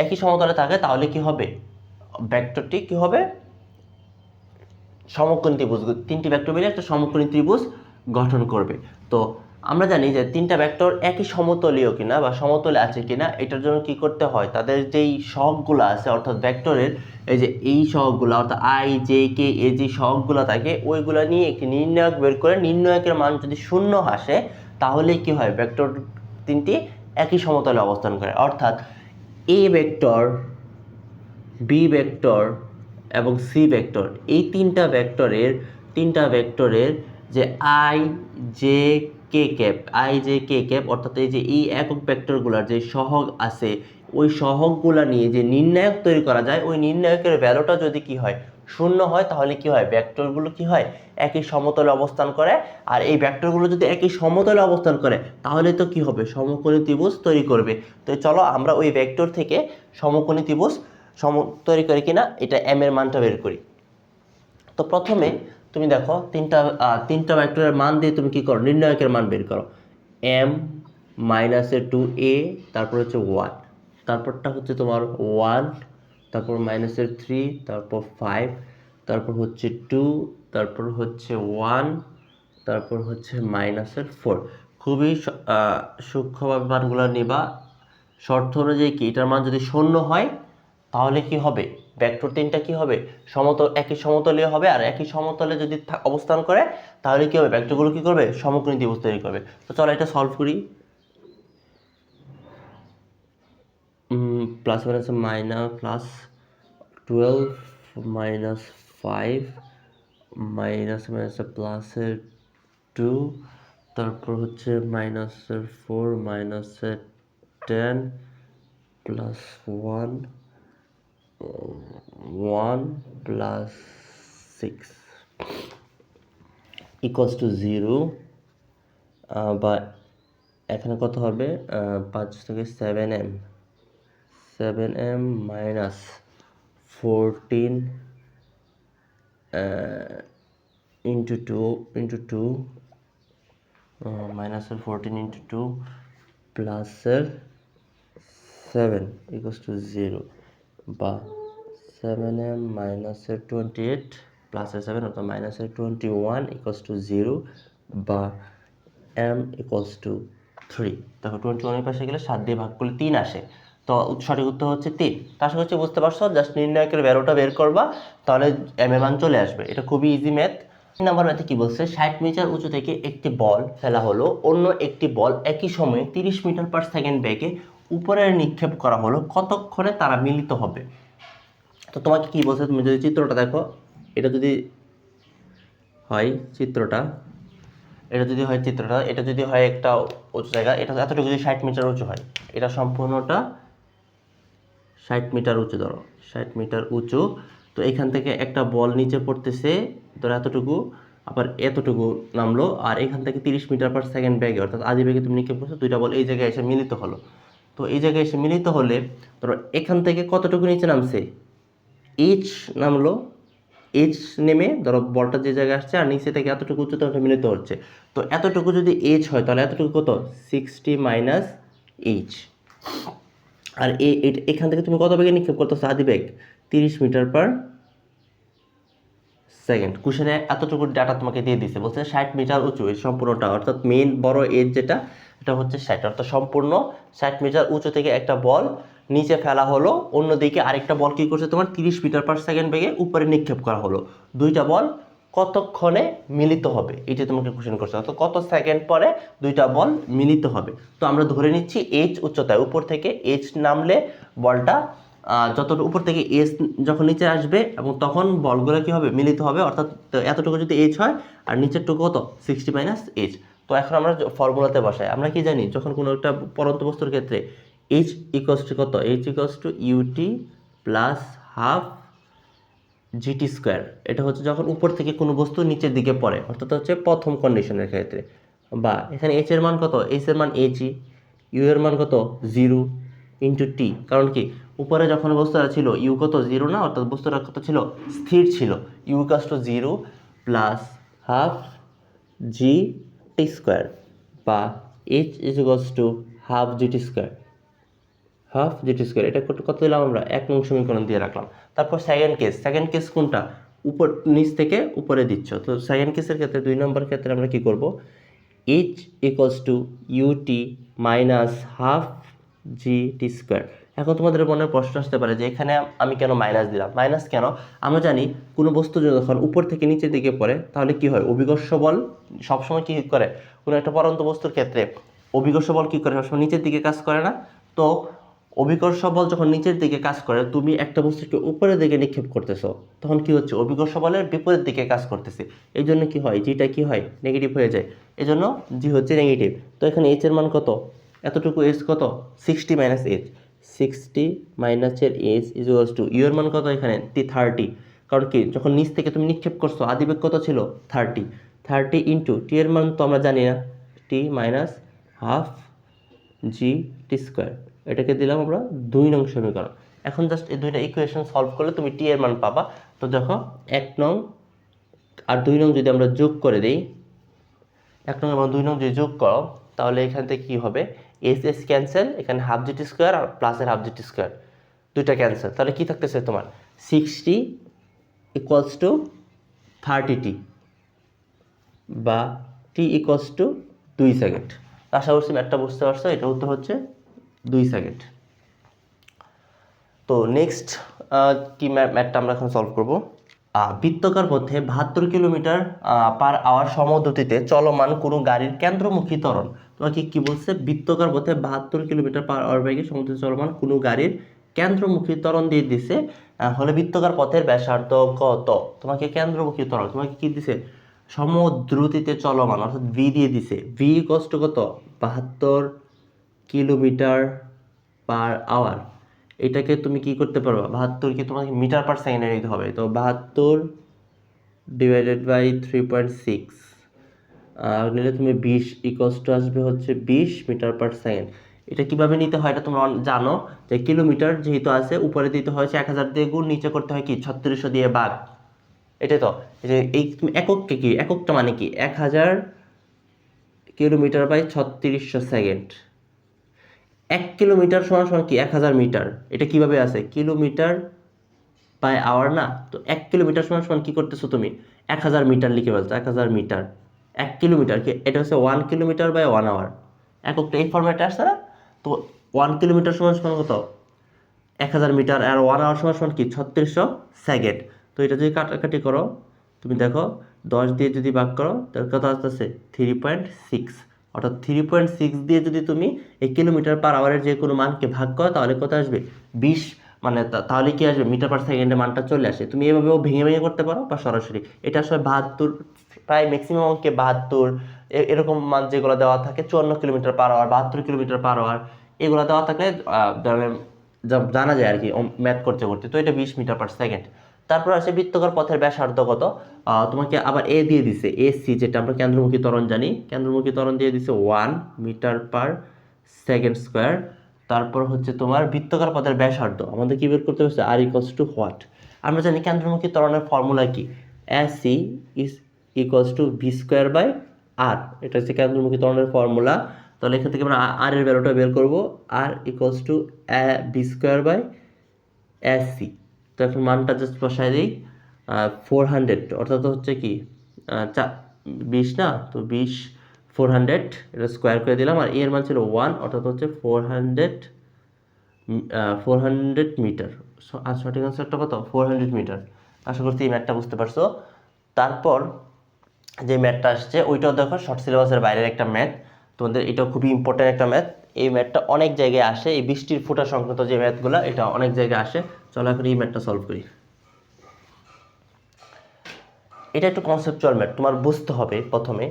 একই সমতলে থাকে তাহলে কি হবে, ভেক্টরটি কি হবে সমকোণী ত্রিভুজ, তিনটি ভেক্টর মিলে একটা সমকোণী ত্রিভুজ গঠন করবে। তো আমরা জানি যে তিনটা ভেক্টর একই সমতলীয় কিনা বা সমতলে আছে কিনা এটার জন্য কি করতে হয়, তাদের যেই সহগগুলো আছে অর্থাৎ ভেক্টরের এই যে এই সহগগুলো অর্থাৎ আই জে কে এ যে সহগগুলো থাকে ওইগুলো নিয়ে একটি নির্ণায়ক বের করে নির্ণায়কের মান যদি শূন্য আসে তাহলে কি হয়, ভেক্টর তিনটি একই সমতলে অবস্থান করে। অর্থাৎ এ ভেক্টর, বি ভেক্টর এবং সি ভেক্টর, এই তিনটা ভেক্টরের যে আই জে কে ক্যাপ অর্থাৎ এই যে এই একক ভেক্টরগুলোর যে সহগ আছে ওই সহগগুলা নিয়ে যে নির্ণায়ক তৈরি করা যায়, ওই নির্ণায়কের ভ্যালুটা যদি কি হয় শূন্য হয় তাহলে কি হয়, ভেক্টরগুলো কি হয় একই সমতলে অবস্থান করে। আর এই ভেক্টরগুলো যদি একই সমতলে অবস্থান করে তাহলে তো কি হবে, সমকোণী ত্রিভুজ তৈরি করবে। তো চলো আমরা ওই ভেক্টর থেকে সমকোণী ত্রিভুজ তৈরি করে কিনা এটা এম এর মানটা বের করি। তো প্রথমে তুমি দেখো তিনটা ভেক্টরের মান দিয়ে তুমি কি করো, নির্ণায়কের মান বের করো। এম -2a, তারপর হচ্ছে 1, তারপরটা হচ্ছে তোমার 1, তারপর -3, তারপর 5, তারপর হচ্ছে 2, তারপর হচ্ছে 1, তারপর হচ্ছে -4। খুবই সূক্ষ্মভাবে মানগুলো নিবা। শর্ত অনুযায়ী কি এটার মান যদি শূন্য হয় তাহলে কি হবে, ভেক্টর তিনটা কি হবে একই সমতলীয় হবে, আর একই সমতলে যদি অবস্থান করে তাহলে কি হবে, ভেক্টরগুলো কি করবে সমকোণী ত্রিভুজ তৈরি করবে। তো চলো এটা সলভ করি। প্লাস আছে -+12 -5 প্লাসের 2, তারপর হচ্ছে -4 -10 প্লাস 1 + 6 ইকুয়ালস টু 0, বা এখানে কত হবে 5 থেকে 7m -14 ইন্টু 2 -14 ইন্টু 2 প্লাসের 7 ইকুয়ালস টু 0, বা 7m -28 প্লাসের 7 অর্থাৎ মাইনাসের 21 ইকুয়ালস টু 0 বা m ইকুয়ালস টু 3। দেখো 21 এর পাশে গেলে 7 দিয়ে ভাগ করলে 3 আসে, তো সঠিক উত্তর হচ্ছে 3। তো আশা করছি বুঝতে পারছো, জাস্ট নির্ণায়কের ভ্যালুটা বের করবা, তাহলে m এর মান চলে আসবে। এটা খুবই ইজি ম্যাথ। 3 নাম্বার ম্যাথে কি বলছে, 60 মিটার উঁচু থেকে একটি বল ফেলা হলো, অন্য একটি বল একই সময়ে 30 মিটার পার সেকেন্ড বেগে উপরে নিক্ষেপ করা হলো, কতক্ষণে তারা মিলিত হবে? তো তোমাকে কি বলছে, তুমি যদি চিত্রটা দেখো, এটা যদি হয় চিত্রটা, এটা যদি হয় একটা উঁচু জায়গা, এটা এতটুকু যদি 60 মিটার উঁচু হয়, এটা সম্পূর্ণটা 60 মিটার উঁচু, ধরো 60 মিটার উঁচু। তো এখান থেকে একটা বল নিচে পড়তেছে, ধরো এতটুকু, আবার এতটুকু নামলো, আর এখান থেকে 30 মিটার পার সেকেন্ড বেগে অর্থাৎ আদি বেগে তুমি নিক্ষেপ করছো, দুইটা বল এই জায়গায় এসে মিলিত হলো। তো এই জায়গায় এসে মিলিত হলে ধরো এখান থেকে কতটুকু নিচে নামছে, এইচ নামলো, এইচ নেমে ধরো বলটা যে জায়গায় আসছে আর নিচে থেকে এতটুকু উচ্চতা মিলিত হচ্ছে। তো এতটুকু যদি এইচ হয় তাহলে এতটুকু কত, 60 মাইনাস এইচ। আর এখান থেকে তুমি কত বেগে নিক্ষেপ করতেছো, আদি বেগ 30 মিটার পার সেকেন্ড। কোশ্চেনে এতটুকু ডাটা তোমাকে দিয়ে দিছে, বলছে 60 মিটার উঁচু এই সম্পূর্ণটা, অর্থাৎ মেইন বড় এজ যেটা, এটা হচ্ছে 60, অর্থাৎ সম্পূর্ণ 60 মিটার উঁচু থেকে একটা বল নিচে ফেলা হলো, অন্যদিকে আরেকটা বল কি করছে তোমার 30 মিটার পার সেকেন্ড বেগে উপরে নিক্ষেপ করা হলো। দুইটা বল কতক্ষণে মিলিত হবে, এটা তোমাকে কোশ্চেন করছে, অর্থাৎ কত সেকেন্ড পরে দুইটা বল মিলিত হবে। তো আমরা ধরে নিচ্ছি এইচ উচ্চতায়, উপর থেকে এইচ নামলে বলটা যতটুকু উপর থেকে এস যখন নিচে আসবে এবং তখন বলগুলো কি হবে, মিলিত হবে, অর্থাৎ এতটুকু যদি এইচ হয় আর নিচেরটুকু কত, 60 মাইনাস এইচ। তো এখন আমরা ফর্মুলাতে বসাই, আমরা কি জানি, যখন কোনো একটা পরন্ত বস্তুর ক্ষেত্রে এইচ ইকুয়ালস টু কত, h equals to u t plus half GT square. এটা হচ্ছে যখন উপর থেকে কোনো বস্তু নিচের দিকে পড়ে, অর্থাৎ হচ্ছে প্রথম কন্ডিশনের ক্ষেত্রে। বা এখানে এইচ এর মান কত, এইচ এর মান এইচই, ইউ এর মান কত 0 ইন্টু টি, কারণ কি উপরে যখন বস্তুটা ছিল ইউ কত 0 না, অর্থাৎ বস্তুটা কত ছিল, স্থির ছিল। U equals to 0 plus half G T square, বা H is equals to half GT square, half GT square. এটা কত দিলাম আমরা, 1 নং সমীকরণ দিয়ে রাখলাম। তারপর সেকেন্ড কেস কোনটা, উপর নিচ থেকে উপরে দিচ্ছ। তো সেকেন্ড কেসের ক্ষেত্রে 2 নম্বর ক্ষেত্রে আমরা কি করব, h equals to u t minus half G T square. এখন তোমাদের মনে প্রশ্ন আসতে পারে যে এখানে আমি কেন মাইনাস দিলাম, মাইনাস কেন? আমরা জানি কোনো বস্তু যখন উপর থেকে নিচের দিকে পড়ে তাহলে কি হয়, অভিকর্ষ বল সবসময় কি করে, কোনো একটা পরন্ত বস্তুর ক্ষেত্রে অভিকর্ষ বল কি করে, সবসময় নিচের দিকে কাজ করে না। তো অভিকর্ষ বল যখন নিচের দিকে কাজ করে, তুমি একটা বস্তুকে উপরের দিকে নিক্ষেপ করতেছো, তখন কি হচ্ছে, অভিকর্ষ বলের বিপরীত দিকে কাজ করতেছে। এই জন্য কি হয়, জিটা কি হয়, নেগেটিভ হয়ে যায়, এই জন্য জি হচ্ছে নেগেটিভ। তো এখানে এইচ এর মান কত, এতটুকু এইচ কত, 60 মাইনাস এইচ, 60 মাইনাসের h is equals to u এর মান কত, এখানে 30, কারণ কি যখন নিচ থেকে তুমি নিক্ষেপ করছো আদিবেগ কত ছিল 30 ইন্টু টি এর মান তো আমরা জানি না, টি মাইনাস হাফ জি টি স্কোয়ার। এটাকে দিলাম আমরা 2 নং সমীকরণ। এখন জাস্ট এই দুইটা ইকুয়েশন সলভ করলে তুমি টি এর মান পাবা। তো দেখো 1 নং আর 2 নং যদি আমরা যোগ করে দিই, 1 নং এবং 2 নং যদি যোগ করো তাহলে এখান থেকে কি হবে, এস এস ক্যান্সেল, এখানে হাফ জিটি স্কোয়ার আর প্লাসের হাফ জিটি স্কোয়ার দুইটা ক্যান্সেল, তাহলে কি থাকতেছে তোমার 60 ইকুয়ালস টু 30টি, বা টি ইকুয়ালস টু 2 সেকেন্ড। আশা করছি ম্যাথটা বুঝতে পারছো, এটা উত্তর হচ্ছে 2 সেকেন্ড। তো নেক্সট কি ম্যাথটা আমরা এখন সলভ করব, বৃত্তাকার পথে 72 কিলোমিটার পার আওয়ার সমগতিতে চলমান কোনো গাড়ির কেন্দ্রমুখী ত্বরণ। তোমাকে কি বলছে, বৃত্তাকার পথে 72 কিলোমিটার পার আওয়ার বেগে সমগতিতে চলমান কোনো গাড়ির কেন্দ্রমুখী ত্বরণ দিয়ে দিছে, হলে বৃত্তাকার পথের ব্যাসার্ধ কত। তোমাকে কেন্দ্রমুখী ত্বরণ, তোমাকে কি দিছে, সমদ্রুতিতে চলমান, অর্থাৎ ভি দিয়ে দিছে, ভি কষ্ট কত 72 কিলোমিটার পার আওয়ার। এটাকে তুমি কি করতে পারবা, 72কে তোমাকে মিটার পার সেকেন্ডে নিতে হবে। তো 72 ডিভাইডেড বাই 3.6 নিলে তুমি 20 ইকুয়ালস টু আসবে হচ্ছে 20 মিটার পার সেকেন্ড। এটা কিভাবে নিতে হয় এটা তোমরা জানো, যে কিলোমিটার যেহেতু আছে উপরে দিতে হয় 1000 দিয়ে গুণ, নিচে করতে হয় কি 3600 দিয়ে ভাগ। এটাই তো, যে এই তুমি একককে কি, এককটা মানে কি 1000 কিলোমিটার বাই 3600 সেকেন্ড। 1 কিলোমিটার সমান সমান কি 1000 মিটার। এটা কিভাবে আছে, কিলোমিটার বাই আওয়ার না, তো 1 কিলোমিটার সমান সমান কী করতেছো তুমি 1000 মিটার লিখে ফেলছো, 1000 মিটার। 1 কিলোমিটার কি এটা হচ্ছে 1 কিলোমিটার বাই 1 আওয়ার, এককটা এই ফর্ম্যাটে আসছে না। তো 1 কিলোমিটার সমান সমান কত 1000 মিটার, আর 1 আওয়ার সমান সমান কি 3600 সেকেন্ড। তো এটা যদি কাটাকাটি করো তুমি দেখো 10 দিয়ে যদি ভাগ করো তাহলে কত আসতেছে 3.6, অর্থাৎ 3.6 দিয়ে যদি তুমি এই কিলোমিটার পার আওয়ারের যে কোনো মানকে ভাগ করো তাহলে কত আসবে 20, মানে তাহলে কি আসবে মিটার পার সেকেন্ডে মানটা চলে আসে। তুমি এভাবেও ভেঙে ভেঙে করতে পারো বা সরাসরি, এটা আসলে 72, প্রায় ম্যাক্সিমাম অঙ্কে 72 এরকম মান যেগুলো দেওয়া থাকে, 54 kilometre per hour, 72 kilometre per hour, এগুলো দেওয়া থাকলে জানা যায় আর কি ম্যাথ করতে করতে। তো এটা 20 মিটার পার সেকেন্ড। তারপর আসে বৃত্তাকার পথের ব্যাসার্ধ কত, তোমাকে আবার এ দিয়ে দিছে, এসি যেটা আমরা কেন্দ্রমুখী ত্বরণ জানি, কেন্দ্রমুখী ত্বরণ দিয়ে দিছে 1 মিটার পার সেকেন্ড স্কোয়ার। তারপর হচ্ছে তোমার বৃত্তাকার পথের ব্যাসার্ধ আমাদের কি বের করতে হচ্ছে আর ইকুয়ালস টু হোয়াট। আমরা জানি কেন্দ্রমুখী ত্বরণের ফর্মুলা কি, AC is equals to V square by R, এটা হচ্ছে কেন্দ্রমুখী ত্বরণের ফর্মুলা। তাহলে এখান থেকে আমরা আর এর ভ্যালুটা বের করবো, R equals to B square by AC. তো এখন মানটা জাস্ট বসায় দিই 400, অর্থাৎ হচ্ছে কি 20 না, তো 20 400 এটা স্কোয়ার করে দিলাম, আর এর মান ছিল 1, অর্থাৎ হচ্ছে 400 মিটার। আর সঠিক আনসারটা কত 400 মিটার। আশা করছি এই ম্যাথটা বুঝতে পারছো। তারপর যে ম্যাথটা আসছে ওইটাও দেখো শর্ট সিলেবাসের বাইরের একটা ম্যাথ, তোমাদের এটাও খুবই ইম্পর্টেন্ট একটা ম্যাথ। এই ম্যাথটা অনেক জায়গায় আসে, এই বৃষ্টির ফোঁটা সংক্রান্ত যে ম্যাথগুলো এটা অনেক জায়গায় আসে। চলো এখন এই ম্যাথটা সলভ করি। এটা একটু কনসেপচুয়াল ম্যাথ, তোমার বুঝতে হবে প্রথমে।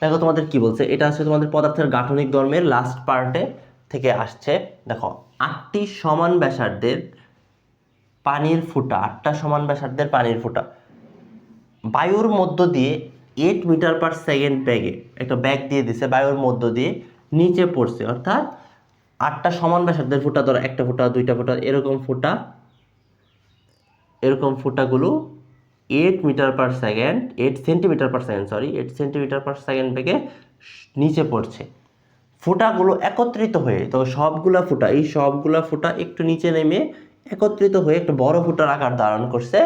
দেখো তোমাদের কি বলছে, এটা হচ্ছে তোমাদের পদার্থের গাঠনিক ধর্মের লাস্ট পার্টে থেকে আসছে। দেখো 8টি সমান ব্যাসার্ধের পানির ফুটা, 8টা সমান ব্যাসার্ধের পানির ফুটা বায়ুর মধ্য দিয়ে 8 মিটার পার সেকেন্ড ব্যাগে, একটা ব্যাগ দিয়ে দিছে, বায়ুর মধ্য দিয়ে নিচে পড়ছে। অর্থাৎ 8টা সমান ব্যাসার্ধের ফুটা, ধরো একটা ফুটা, দুইটা ফুটা, এরকম ফুটাগুলো 8 metre per second, 8 centimetre per second, 8 centimetre per second বেগে নিচে পড়ছে। ফুটাগুলো একত্রিত হয়ে, তো এই সবগুলা ফুটা একটু নিচে নেমে একত্রিত হয়ে একটা বড় ফুটার আকার ধারণ করছে।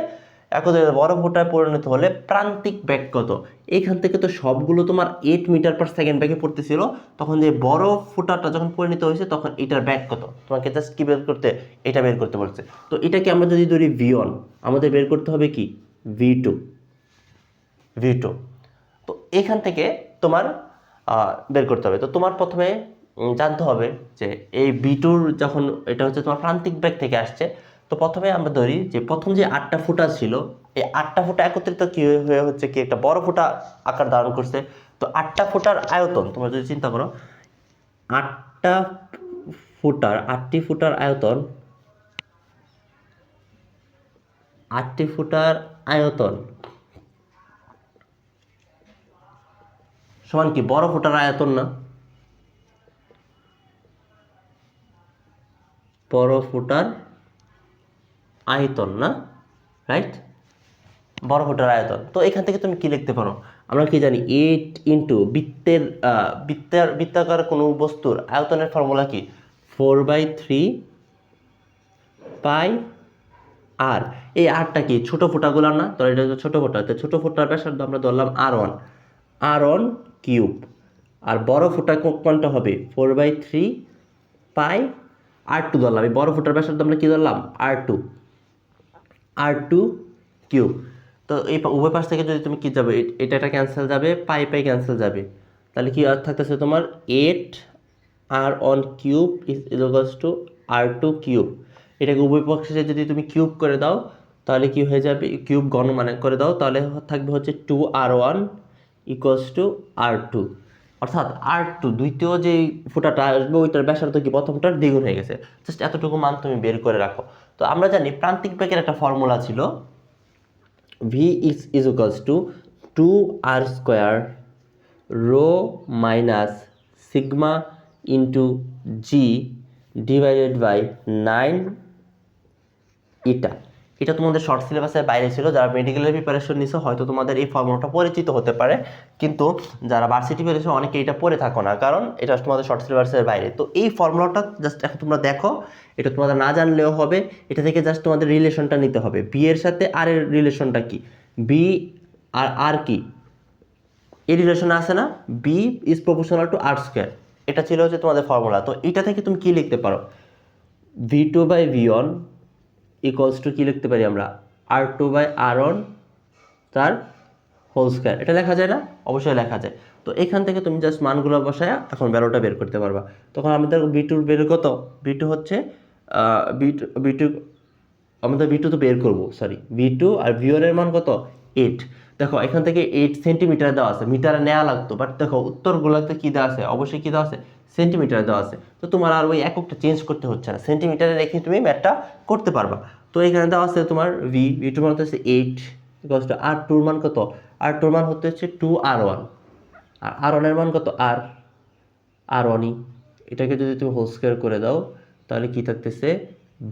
একত্রিত বড় ফুটায় পরিণত হলে প্রান্তিক বেগ কত, এইখান থেকে তো সবগুলো তোমার 8 মিটার পার সেকেন্ড বেগে পড়তেছিল, তখন যে বড় ফুটাটা যখন পরিণত হয়েছে তখন এটার বেগ কত, তোমাকে জাস্ট কি বের করতে, এটা বের করতে বলছে। তো এটাকে আমরা যদি ধরি V1, আমাদের বের করতে হবে কি V2। তো এখান থেকে তোমার বের করতে হবে। তো তোমার প্রথমে জানতে হবে যে এই V2 যখন এটা হচ্ছে তোমার প্রান্তিক বেগ থেকে আসছে, তো প্রথমে আমরা ধরি যে প্রথম যে 8টা ফুটা ছিল, এই 8টা ফুটা একত্রিত কি হয়ে হচ্ছে কি একটা বড় ফুটা আকার ধারণ করছে। তো 8টা ফুটার আয়তন তোমরা যদি চিন্তা করো, 8টি ফুটার আয়তন সমান কি বড় ফুটার আয়তন না, বড় ফুটার আয়তন না, রাইট, বড় ফুটার আয়তন। তো এখান থেকে তুমি কি লিখতে পারো, আমরা কি জানি 8 ইন্টু বৃত্তাকার কোনো বস্তুর আয়তনের ফর্মুলা কি 4/3 পাই আর। এই আরটা কি ছোট ফুটাগুলো না, তো এটা ছোট ফুটা, তো ছোট ফুটার ব্যাসার্ধ আমরা ধরলাম R1 কিউব, আর বড় ফুটা কোনটা হবে 4/3 পাই R2 ধরলাম। এই বড় ফুটার ব্যাসার্ধ আমরা কি ধরলাম R2 কিউব। তো এই উভয় পাশ থেকে যদি তুমি কি যাবে, এটা ক্যান্সেল যাবে, পাই ক্যান্সেল যাবে, তাহলে কি আর থাকতেছে তোমার 8R1 cube is equals two R2 cube. এটাকে উভয় পক্ষে যদি তুমি কিউব করে দাও তাহলে কি হয়ে যাবে, কিউব গণ মানে করে দাও, তাহলে থাকবে হচ্ছে 2R1 ইকুয়ালস টু R2। অর্থাৎ R2 দ্বিতীয় যে ফুটাটা আসবে ওইটার ব্যাসার্ধ কি প্রথমটার দ্বিগুণ হয়ে গেছে। জাস্ট এতটুকু মান তুমি বের করে রাখো। তো আমরা জানি প্রান্তিক বেগের একটা ফর্মুলা ছিল, V is equals to 2R square rho minus sigma into G divided by 9 eta। এটা তোমাদের শর্ট সিলেবাসের বাইরে ছিল। যারা মেডিকেলের প্রিপারেশন নিছো হয়তো তোমাদের এই ফর্মুলাটা পরিচিত হতে পারে, কিন্তু যারা ভার্সিটি পেরেছো অনেকে এটা পড়ে থাকো না, কারণ এটা তোমাদের শর্ট সিলেবাসের বাইরে। তো এই ফর্মুলাটা জাস্ট এখন তোমরা দেখো, এটা তোমাদের না জানলেও হবে। এটা থেকে জাস্ট তোমাদের রিলেশনটা নিতে হবে, বি এর সাথে আর এর রিলেশনটা কি, বি আর আর কি এই রিলেশন আছে না, b is proportional to r square. এটা ছিল হচ্ছে তোমাদের ফর্মুলা। তো এটা থেকে তুমি কি লিখতে পারো, V2/V1 ইকুয়ালস টু কি লিখতে পারি আমরা, R2/R1 তার হোল স্কোয়ার। এটা লেখা যায় না? অবশ্যই লেখা যায়। তো এখান থেকে তুমি জাস্ট মানগুলো বসায় এখন ভ্যালুটা বের করতে পারবা। তখন আমাদের V2 বের কত, V2 হচ্ছে V2 আমাদের V2 তো বের করবো, সরি V2 আর V1 এর মান কত 8। দেখো এখান থেকে 8 সেন্টিমিটার দেওয়া আছে, মিটারে নেওয়া লাগতো, বাট দেখো উত্তরগুলোতে কি দেওয়া আছে, অবশ্যই কি দেওয়া আছে, সেন্টিমিটারে দেওয়া আছে। তো তোমার আর ওই এককটা চেঞ্জ করতে হচ্ছে না, সেন্টিমিটারে রেখে তুমি ম্যাথটা করতে পারবা। তো এখানে দেওয়া আছে তোমার V2 মান হচ্ছে 8 ইকুয়ালস টু R2 র মান কত, R2 র মান হচ্ছে 2R1, আর R1 এর মান কত R1ই। এটাকে যদি তুমি হোল স্কোয়ার করে দাও তাহলে কি থাকতেছে,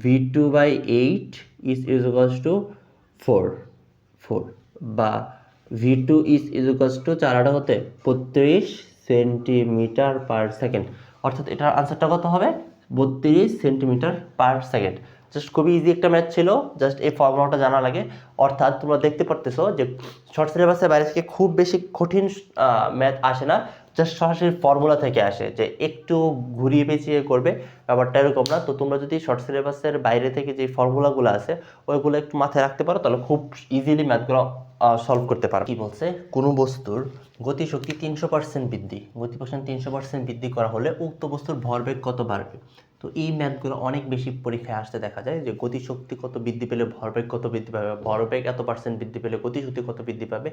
V2/8 ইজ ইকুয়ালস টু 4 বা V2 ইজ ইকুয়ালস টু 4 হতে 32 সেন্টিমিটার পার সেকেন্ড। অর্থাৎ এটার আনসারটা কত হবে, 32 সেন্টিমিটার পার সেকেন্ড। জাস্ট খুবই ইজি একটা ম্যাথ ছিল, জাস্ট এই ফর্মুলাটা জানা লাগে। অর্থাৎ তোমরা দেখতে পারতেছো যে শর্ট সিলেবাসের বাইরে থেকে খুব বেশি কঠিন ম্যাথ আসে না, জাস্ট সরাসরি ফর্মুলা থেকে আসে, যে একটু ঘুরিয়ে পেঁচিয়ে করবে, ব্যাপারটা এরকম না। তো তোমরা যদি শর্ট সিলেবাসের বাইরে থেকে যে ফর্মুলাগুলো আছে ওইগুলো একটু মাথায় রাখতে পারো, তাহলে খুব ইজিলি ম্যাথগুলো সলভ করতে পারো। কি বলছে, কোনো বস্তুর গতিশক্তি 300% বৃদ্ধি, গতিপোষণ 300% বৃদ্ধি করা হলে উক্ত বস্তুর ভরবেগ কত বাড়বে। তো এই ম্যাথগুলো অনেক বেশি পরীক্ষায় আসতে দেখা যায়, যে গতিশক্তি কত বৃদ্ধি পেলে ভরবেগ কত বৃদ্ধি পাবে, ভরবেগ এত পার্সেন্ট বৃদ্ধি পেলে গতিশক্তি কত বৃদ্ধি পাবে।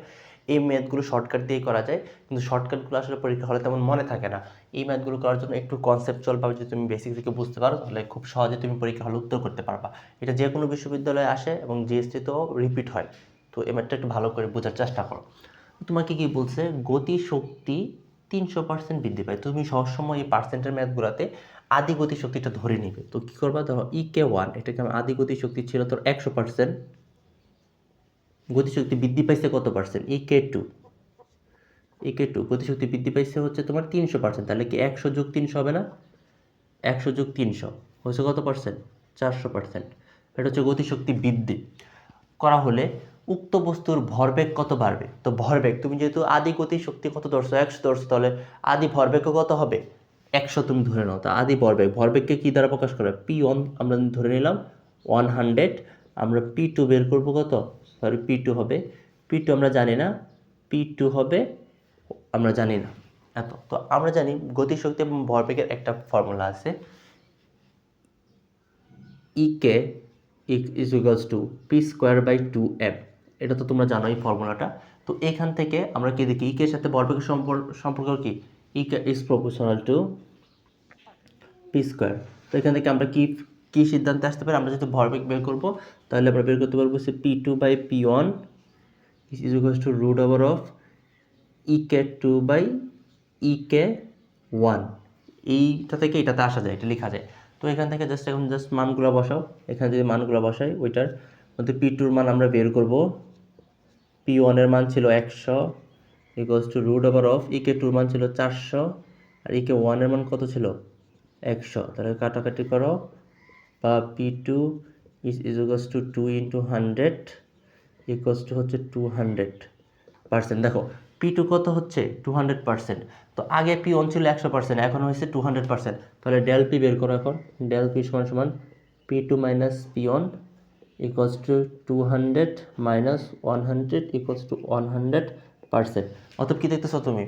এই ম্যাথগুলো শর্টকাট দিয়ে করা যায়, কিন্তু শর্টকাটগুলো আসলে পরীক্ষা হলে তেমন মনে থাকে না। এই ম্যাথগুলো করার জন্য একটু কনসেপচুয়ালভাবে যদি তুমি বেসিক থেকে বুঝতে পারো, তাহলে খুব সহজে তুমি পরীক্ষা হলে উত্তর করতে পারবা। এটা যে কোনো বিশ্ববিদ্যালয়ে আসে এবং জিএসটিতেও রিপিট হয়। তো এই ম্যাথটা একটু ভালো করে বোঝার চেষ্টা করো। তোমাকে কি বলছে, গতিশক্তি 300% বৃদ্ধি পায়। তুমি সবসময় এই পার্সেন্টের ম্যাথগুলোতে আদি গতিশক্তিটা ধরে নিবে। তো কী করবা, ধরো EK1 এটাকে আদি গতিশক্তি ছিল তোর 100%, গতিশক্তি বৃদ্ধি পাইছে কত পার্সেন্ট, EK2 গতিশক্তি বৃদ্ধি পাইছে হচ্ছে তোমার 300%, তাহলে কি 100 যোগ 300 হবে না, 100 যোগ 300 হচ্ছে কত পার্সেন্ট, 400%। এটা হচ্ছে গতিশক্তি বৃদ্ধি করা হলে উক্ত বস্তুর ভরবেগ কত বাড়বে। তো ভরবেগ তুমি যেহেতু আদি গতিশক্তি কত ধরছো, 100 ধরছো, তাহলে আদি ভরবেগ কত হবে, 100 তুমি ধরে নাও। তা আদি ভরবেগকে কি দ্বারা প্রকাশ করে, P1 আমরা ধরে নিলাম 100, আমরা P2 বের করবো কত, সরি P2 হবে, P2 আমরা জানি না, P2 হবে আমরা জানি না এত। তো আমরা জানি গতিশক্তি এবং ভরবেগের একটা ফর্মুলা আছে, EK is equals two P²/2m। এটা তো তোমরা জানো এই ফর্মুলাটা। তো এখান থেকে আমরা কি দেখি, EK এর সাথে ভরবেগের সম্পর্ক কি, EK is proportional two P²। তো এখান থেকে আমরা কি সিদ্ধান্তে আসতে পারি, আমরা যদি ভরবেগ বের করব তাহলে আমরা বের করতে পারবো সে P2/P1 is equals two √of EK2/EK1। এইটা থেকে এটাতে আসা যায়, এটা লেখা যায়। তো এখান থেকে এখন মানগুলো বসাও, এখানে যদি মানগুলো বসাই ওইটার মধ্যে P2 মান আমরা বের করব, P1 এর মান ছিল 100 ইকুয়ালস টু √of EK2 মান ছিল 400, আর EK1 এর মান কত ছিল 100। তাহলে কাটাকাটি করো, বা P2 is equals to 2 × 100 equals to হচ্ছে 200%। দেখো P2 কত হচ্ছে 200%। তো আগে P1 ছিল 100%, এখন হয়েছে 200%। তাহলে ডেল P বের করো এখন, ডেল P সমান P2 minus P1 equals to 200 minus 100 equals to 100%। অতএব কি দেখতেছো তুমি,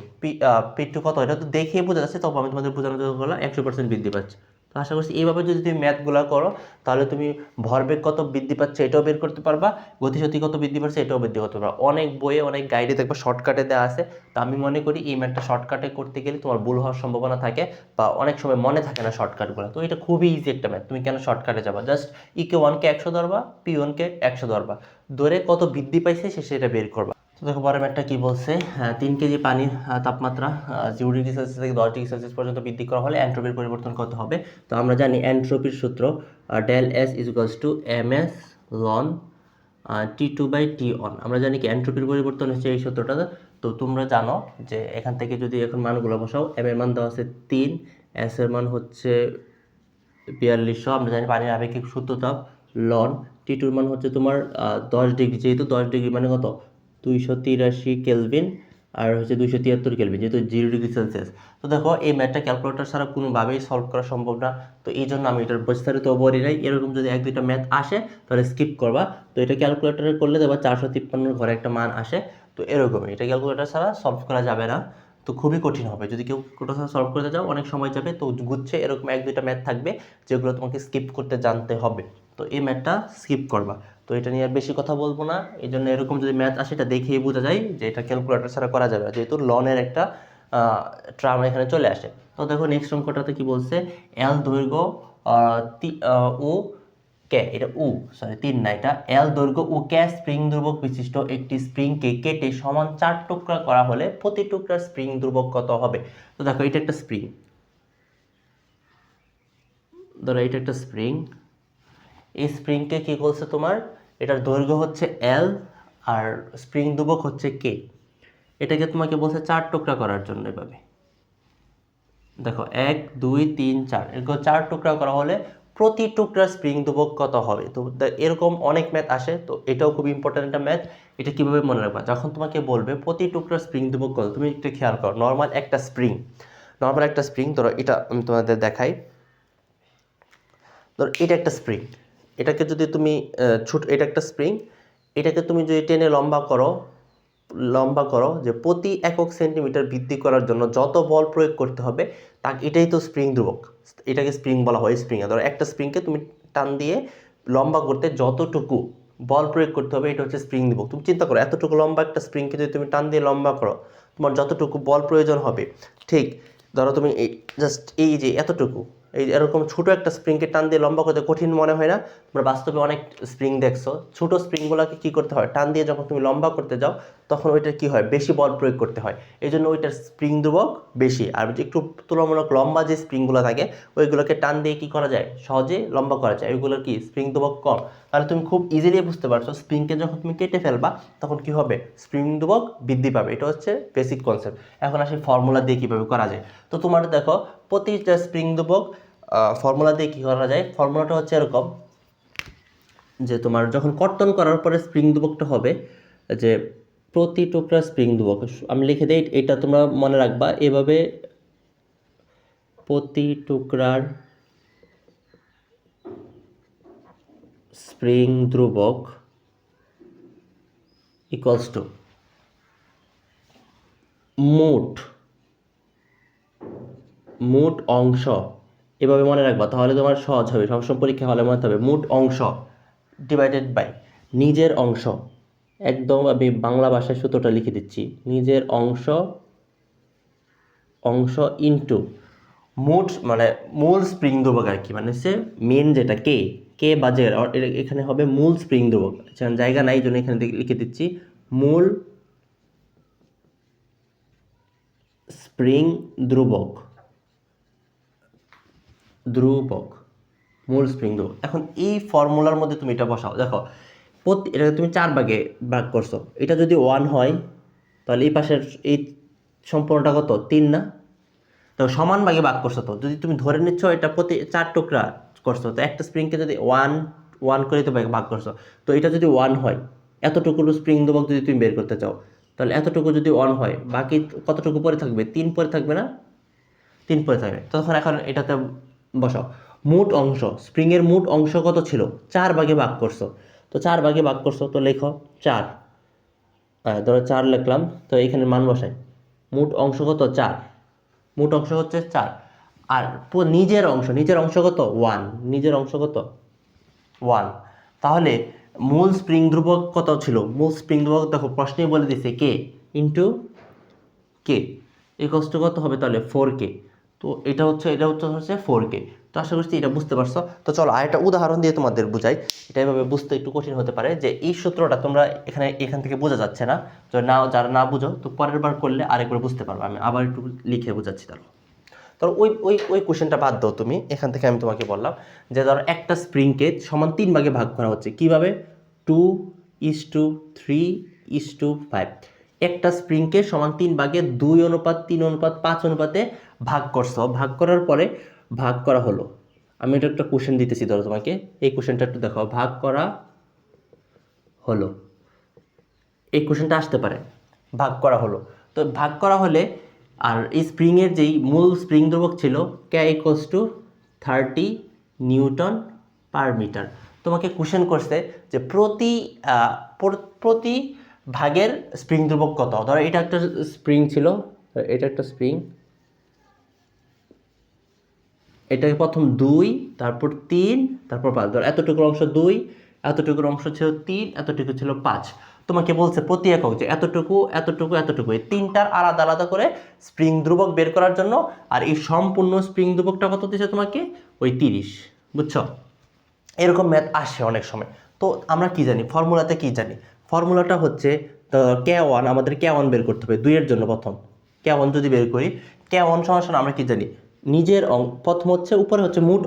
P2 কত, এটা তো দেখে বোঝা যাচ্ছে, তবে আমি তোমাদের বোঝানোর জন্য বললাম 100% বৃদ্ধি পাচ্ছে। তো আশা করছি এইভাবে যদি তুমি ম্যাথগুলো করো তাহলে তুমি ভরবেগ কত বৃদ্ধি পাচ্ছে এটাও বের করতে পারবা, গতিশক্তি কত বৃদ্ধি পাচ্ছে এটাও বৃদ্ধি করতে পারবা। অনেক বইয়ে অনেক গাইডে দেখবা শর্টকাটে দেওয়া আছে। তো আমি মনে করি এই ম্যাথটা শর্টকাটে করতে গেলে তোমার ভুল হওয়ার সম্ভাবনা থাকে, বা অনেক সময় মনে থাকে না শর্টকাটগুলো। তো এটা খুবই ইজি একটা ম্যাথ, তুমি কেন শর্টকাটে যাবা, জাস্ট EK1 কে 100 ধরবা, P1 কে 100 ধরবা, ধরে কত বৃদ্ধি পাইছে সেটা বের করবা। তো দেখো পরের ম্যাথটা কি বলছে, 3 কেজি পানির তাপমাত্রা 0 ডিগ্রি সেলসিয়াস থেকে 10 ডিগ্রি সেলসিয়াস পর্যন্ত বৃদ্ধি করা হলে এন্ট্রপির পরিবর্তন কত হবে। তো আমরা জানি এন্ট্রপির সূত্র del S is equals to ms ln T2/T1। আমরা জানি কি এন্ট্রপির পরিবর্তন হচ্ছে এই সূত্রটা। তো তোমরা জানো যে এখান থেকে যদি এখন মানগুলো বসাও, m এর মান দেওয়া আছে 3, s এর মান হচ্ছে 4200, আমরা জানি পানির আপেক্ষিক সূত্র তাপ লন। T2 এর মান হচ্ছে তোমার 10 ডিগ্রি, যেহেতু 10 ডিগ্রি মানে কত 283 কেলভিন, আর হচ্ছে 273 কেলভিন, যেহেতু 0 ডিগ্রি সেলসিয়াস। তো দেখো এই ম্যাথটা ক্যালকুলেটর ছাড়া কোনোভাবেই সলভ করা সম্ভব না, তো এই জন্য আমি এটার বিস্তারিত বলি নাই। এরকম যদি এক দুইটা ম্যাথ আসে তাহলে স্কিপ করবা। তো এটা ক্যালকুলেটরে করলে দেখবা 453 ঘরে একটা মান আসে। তো এরকমই, এটা ক্যালকুলেটর ছাড়া সলভ করা যাবে না, তো খুবই কঠিন হবে। যদি কেউ কোথাও সলভ করতে যাও অনেক সময় যাবে। তো গুচ্ছে এরকম এক দুইটা ম্যাথ থাকবে যেগুলো তোমাকে স্কিপ করতে জানতে হবে, তো এই ম্যাথটা স্কিপ করবা। তো এটা নিয়ে আর বেশি কথা বলবো না, এই জন্য এরকম যদি ম্যাথ আসে এটা দেখেই বোঝা যায় যে এটা ক্যালকুলেটর ছাড়া করা যাবে না, যেহেতু লনের একটা ট্রাম এখানে চলে আসে। তো দেখো নেক্সট অঙ্কটাতে কি বলছে, এল দৈর্ঘ্য ও কে, এটা উ সরি 3 না, এটা এল দৈর্ঘ্য ও কে স্প্রিং ধ্রুবক বিশিষ্ট একটি স্প্রিংকে কেটে সমান 4 টুকরা করা হলে প্রতি টুকরার স্প্রিং ধ্রুবক কত হবে। তো দেখো এটা একটা স্প্রিং, ধরো এটা একটা স্প্রিং, এই স্প্রিংকে কি বলছে তোমার, এটার দৈর্ঘ্য হচ্ছে এল আর স্প্রিং ধ্রুবক হচ্ছে কে। এটাকে তোমাকে বলছে 4 টুকরা করার জন্য। এভাবে দেখো 1 2 3 4, এরকম 4 টুকরা করা হলে প্রতি টুকরা স্প্রিং ধ্রুবক কত হবে। তো এরকম অনেক ম্যাথ আসে, তো এটাও খুব ইম্পর্টেন্ট একটা ম্যাথ। এটা কিভাবে মনে রাখবা, যখন তোমাকে বলবে প্রতি টুকরা স্প্রিং ধ্রুবক কত, তুমি একটু খেয়াল করো। নর্মাল একটা স্প্রিং ধরো, এটা আমি তোমাদের দেখাই। ধরো এটা একটা স্প্রিং, এটাকে যদি তুমি এটা একটা স্প্রিং, এটাকে তুমি যদি টেনে লম্বা করো যে প্রতি একক সেন্টিমিটার বৃদ্ধি করার জন্য যত বল প্রয়োগ করতে হবে, এটাই তো স্প্রিং ধ্রুবক। এটাকে স্প্রিং বলা হয়, স্প্রিং। ধরো একটা স্প্রিংকে তুমি টান দিয়ে লম্বা করতে যতটুকু বল প্রয়োগ করতে হবে, এটা হচ্ছে স্প্রিং ধ্রুবক। তুমি চিন্তা করো, এতটুকু লম্বা একটা স্প্রিংকে যদি তুমি টান দিয়ে লম্বা করো, তোমার যতটুকু বল প্রয়োজন হবে, ঠিক ধরো তুমি এই যে এতটুকু, এই এরকম ছোট একটা স্প্রিংকে টান দিয়ে লম্বা করতে কঠিন মনে হয় না? তোমরা বাস্তবে অনেক স্প্রিং দেখছো, ছোট স্প্রিংগুলোকে কি করতে হয়, টান দিয়ে যখন তুমি লম্বা করতে যাও তখন ওইটার কি হয়, বেশি বল প্রয়োগ করতে হয়, এই জন্য ওইটার স্প্রিং ধ্রুবক বেশি। আর একটু তুলনামূলক লম্বা যে স্প্রিংগুলো থাকে ওইগুলোকে টান দিয়ে কি করা যায়, সহজে লম্বা করা যায়, ওইগুলোর কি স্প্রিং ধ্রুবক কম। তাহলে তুমি খুব ইজিলি বুঝতে পারছো, স্প্রিংকে যখন তুমি কেটে ফেলবা তখন কি হবে, স্প্রিং ধ্রুবক বৃদ্ধি পাবে। এটা হচ্ছে বেসিক কনসেপ্ট। এখন আসি ফর্মুলা দিয়ে কীভাবে করা যায়। তো তোমার দেখো প্রতিটা স্প্রিং ধ্রুবক ফর্মুলা দিয়ে কী করা যায়, ফর্মুলাটা হচ্ছে এরকম যে তোমার যখন কর্তন করার পরে স্প্রিং ধ্রুবকটা হবে যে প্রতি টুকরা স্প্রিং ধ্রুবক, আমি লিখে দিই, এটা তোমরা মনে রাখবা এভাবে, প্রতি টুকরার স্প্রিং ধ্রুবক ইকুয়ালস টু মোট অংশ। এভাবে মনে রাখবা, তাহলে তোমার সহজ হবে, সবসময় পরীক্ষা হলে মনে হবে মোট অংশ ডিভাইডেড বাই নিজের অংশ। একদম আমি বাংলা ভাষায় সূত্রটা লিখে দিচ্ছি, নিজের অংশ ইনটু মোট, মানে মূল স্প্রিং ধ্রুবক আর কি, মানে সে মেন যেটা কে বাজের, এখানে হবে মূল স্প্রিং ধ্রুবক। জায়গা নাই, জন্য এখানে লিখে দিচ্ছি মূল স্প্রিং ধ্রুবক, মূল স্প্রিং ধ্রুবক। এখন এই ফর্মুলার মধ্যে তুমি এটা বসাও, দেখো এটাকে তুমি 4 ভাগে ভাগ করছো, এটা যদি 1 হয় তাহলে এই পাশের এই সম্পূর্ণটা কত 3 না, তো সমান ভাগে ভাগ করছো। তো যদি তুমি ধরে নিচ্ছ এটা প্রতি 4 টুকরা করছো, তো একটা স্প্রিংকে যদি 1 করে তো ভাগ করছো, তো এটা যদি 1 হয়, এতটুকু স্প্রিং ধ্রুবক যদি তুমি বের করতে চাও, তাহলে এতটুকু যদি 1 হয়, বাকি কতটুকু পরে থাকবে, 3 পরে থাকবে না, 3 পরে থাকবে। তখন এখন এটাতে বসাও মোট অংশ, স্প্রিংয়ের মোট অংশ কত ছিল, 4 ভাগে ভাগ করছো, তো 4 ভাগে ভাগ করছো, তো লেখো 4, ধরো 4 লিখলাম, তো এখানে মান বসাই, মোট অংশ কত 4, মোট অংশ হচ্ছে 4, আর নিজের অংশ কত 1, নিজের অংশ কত 1। তাহলে মূল স্প্রিং ধ্রুবক কত ছিল, মূল স্প্রিং ধ্রুবক দেখো প্রশ্নেই বলে দিছে কে ইন্টু কে ইকুয়ালস টু কত হবে, তাহলে 4K। তো এটা হচ্ছে 4K। তো আশা করছি এটা বুঝতে পারছো। তো চলো আরেকটা উদাহরণ দিয়ে তোমাদের বুঝাই, এটা এভাবে বুঝতে একটু কঠিন হতে পারে, যে এই সূত্রটা তোমরা এখান থেকে বোঝা যাচ্ছে না, তো যারা না বুঝো তো পরের বার করলে আরেকবার বুঝতে পারবে। আমি আবার একটু লিখে বোঝাচ্ছি। ধরো ওই কোশ্চেনটা বাদ দাও তুমি, এখান থেকে আমি তোমাকে বললাম যে ধরো একটা স্প্রিংকে সমান 3 ভাগে ভাগ করা হচ্ছে, কিভাবে, 2 3:5। একটা স্প্রিংকে সমান 3 ভাগে 2:3:5 অনুপাতে ভাগ করছো, ভাগ করার পরে ভাগ করা হলো। আমি এটা একটা কোশ্চেন দিতেছি, ধরো তোমাকে এই কোশ্চেনটা একটু দেখো, ভাগ করা হলো, এই কোশ্চেনটা আসতে পারে, ভাগ করা হলো। তো ভাগ করা হলে আর এই স্প্রিংয়ের যেই মূল স্প্রিং ধ্রুবক ছিল K equals to 30 newton per metre. তোমাকে কোশ্চেন করছে যে প্রতি ভাগের স্প্রিং ধ্রুবক কত। ধরো এটা একটা স্প্রিং ছিল, এটা একটা স্প্রিং, এটাকে প্রথম 2, তারপর 3, তারপর 5। ধর এতটুকুর অংশ 2, এতটুকুর অংশ ছিল 3, এতটুকু ছিল 5। তোমাকে বলছে প্রতি একক যে এতটুকু এতটুকু এতটুকু, এই তিনটার আলাদা আলাদা করে স্প্রিং ধ্রুবক বের করার জন্য। আর এই সম্পূর্ণ স্প্রিং ধ্রুবকটা কত দিয়েছে তোমাকে, ওই 30। বুঝছো? এরকম ম্যাথ আসে অনেক সময়। তো আমরা কি জানি, ফর্মুলাতে কি জানি, ফর্মুলাটা হচ্ছে K1, আমাদের K1 বের করতে হবে 2 এর জন্য। প্রথম K1 যদি বের করি, K1 সমান আমরা কি জানি, নিজের প্রথম হচ্ছে উপরে হচ্ছে মোট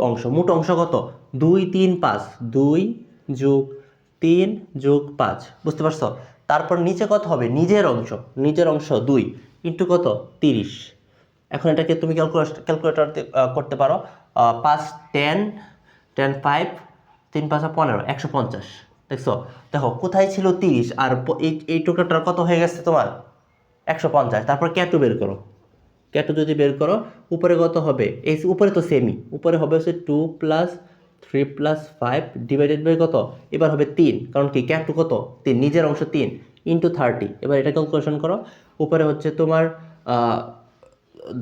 অংশ কত, 2 3 5, 2 যোগ 3 যোগ 5। বুঝতে পারছো? তারপর নিচে কত হবে, নিজের অংশ 2 ইন্টু কত, 30। এখন এটাকে তুমি ক্যালকুলেটর করতে পারো। 5 10 10 5 3 5 15, 150। দেখছো? দেখো কোথায় ছিল 30, আর এই টুকরাটার কত হয়ে গেছে তোমার 150। তারপর K2 বের করো, K2 যদি বের করো উপরে কত হবে, এই উপরে তো সেমই, উপরে হবে হচ্ছে 2 + 3 + 5 ডিভাইডেড বাই কত, এবার হবে 3, কারণ কি K2 কত 3, নিজের অংশ 3 ইন্টু 30। এবার এটা ক্যালকুলেশন করো, উপরে হচ্ছে তোমার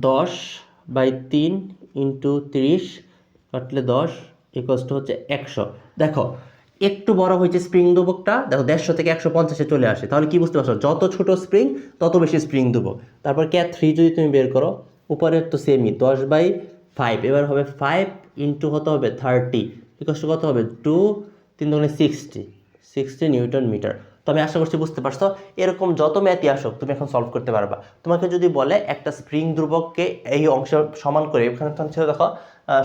10/3 ইন্টু 30 কাটলে 10 ইকুয়ালস টু হচ্ছে 100। দেখো একটু বড় হয়েছে স্প্রিং ধ্রুবকটা, দেখো 150 থেকে 150-এ চলে আসে। তাহলে কি বুঝতে পারছো, যত ছোট স্প্রিং তত বেশি স্প্রিং ধ্রুবক। তারপর K3 যদি তুমি বের করো, উপরের তো সেমই 10/5, এবার হবে 5 ইন্টু কত হবে 30 ইকুয়ালস টু কত হবে 2 3 দুগুণে 60 নিউটন মিটার। তো আমি আশা করছি বুঝতে পারছো। এরকম যত ম্যাথই আসুক তুমি এখন সলভ করতে পারবা। তোমাকে যদি বলে একটা স্প্রিং ধ্রুবককে এই অংশ সমান করে, এখানে ছিল দেখো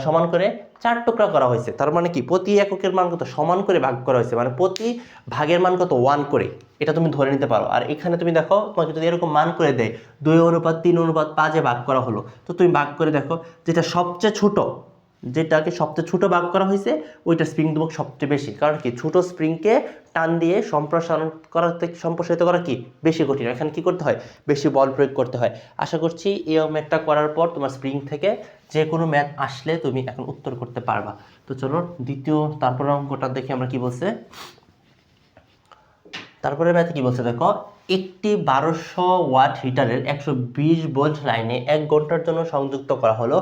সমান করে 4 টুকরা করা হয়েছে, তার মানে কি প্রতি এককের মান কত, সমান করে ভাগ করা হয়েছে, মানে প্রতি ভাগের মান কত 1 করে, এটা তুমি ধরে নিতে পারো। আর এখানে তুমি দেখো তোমাকে যদি এরকম মান করে দেয় 2:3:5-এ ভাগ করা হলো, তো তুমি ভাগ করে দেখো যেটা সবচেয়ে ছোট, যেটাকে সবচেয়ে ছোট ভাগ করা হয়েছে ওইটা স্প্রিং ধ্রুবক সবচেয়ে বেশি। কারণ কি ছোট স্প্রিংকে টান দিয়ে সম্প্রসারিত করা কি বেশি কঠিন, এখানে কি করতে হয়, বেশি বল প্রয়োগ করতে হয়। আশা করছি এই ম্যাথটা করার পর তোমার স্প্রিং থেকে যে কোনো ম্যাথ আসলে তুমি এখন উত্তর করতে পারবা। তো চলো তারপর অঙ্কটা দেখি আমরা কি বলছে। তারপরে ম্যাথে কি বলছে দেখো, একটি 1200 ওয়াট হিটারের 120 ভোল্ট লাইনে 1 ঘন্টার জন্য সংযুক্ত করা হলো।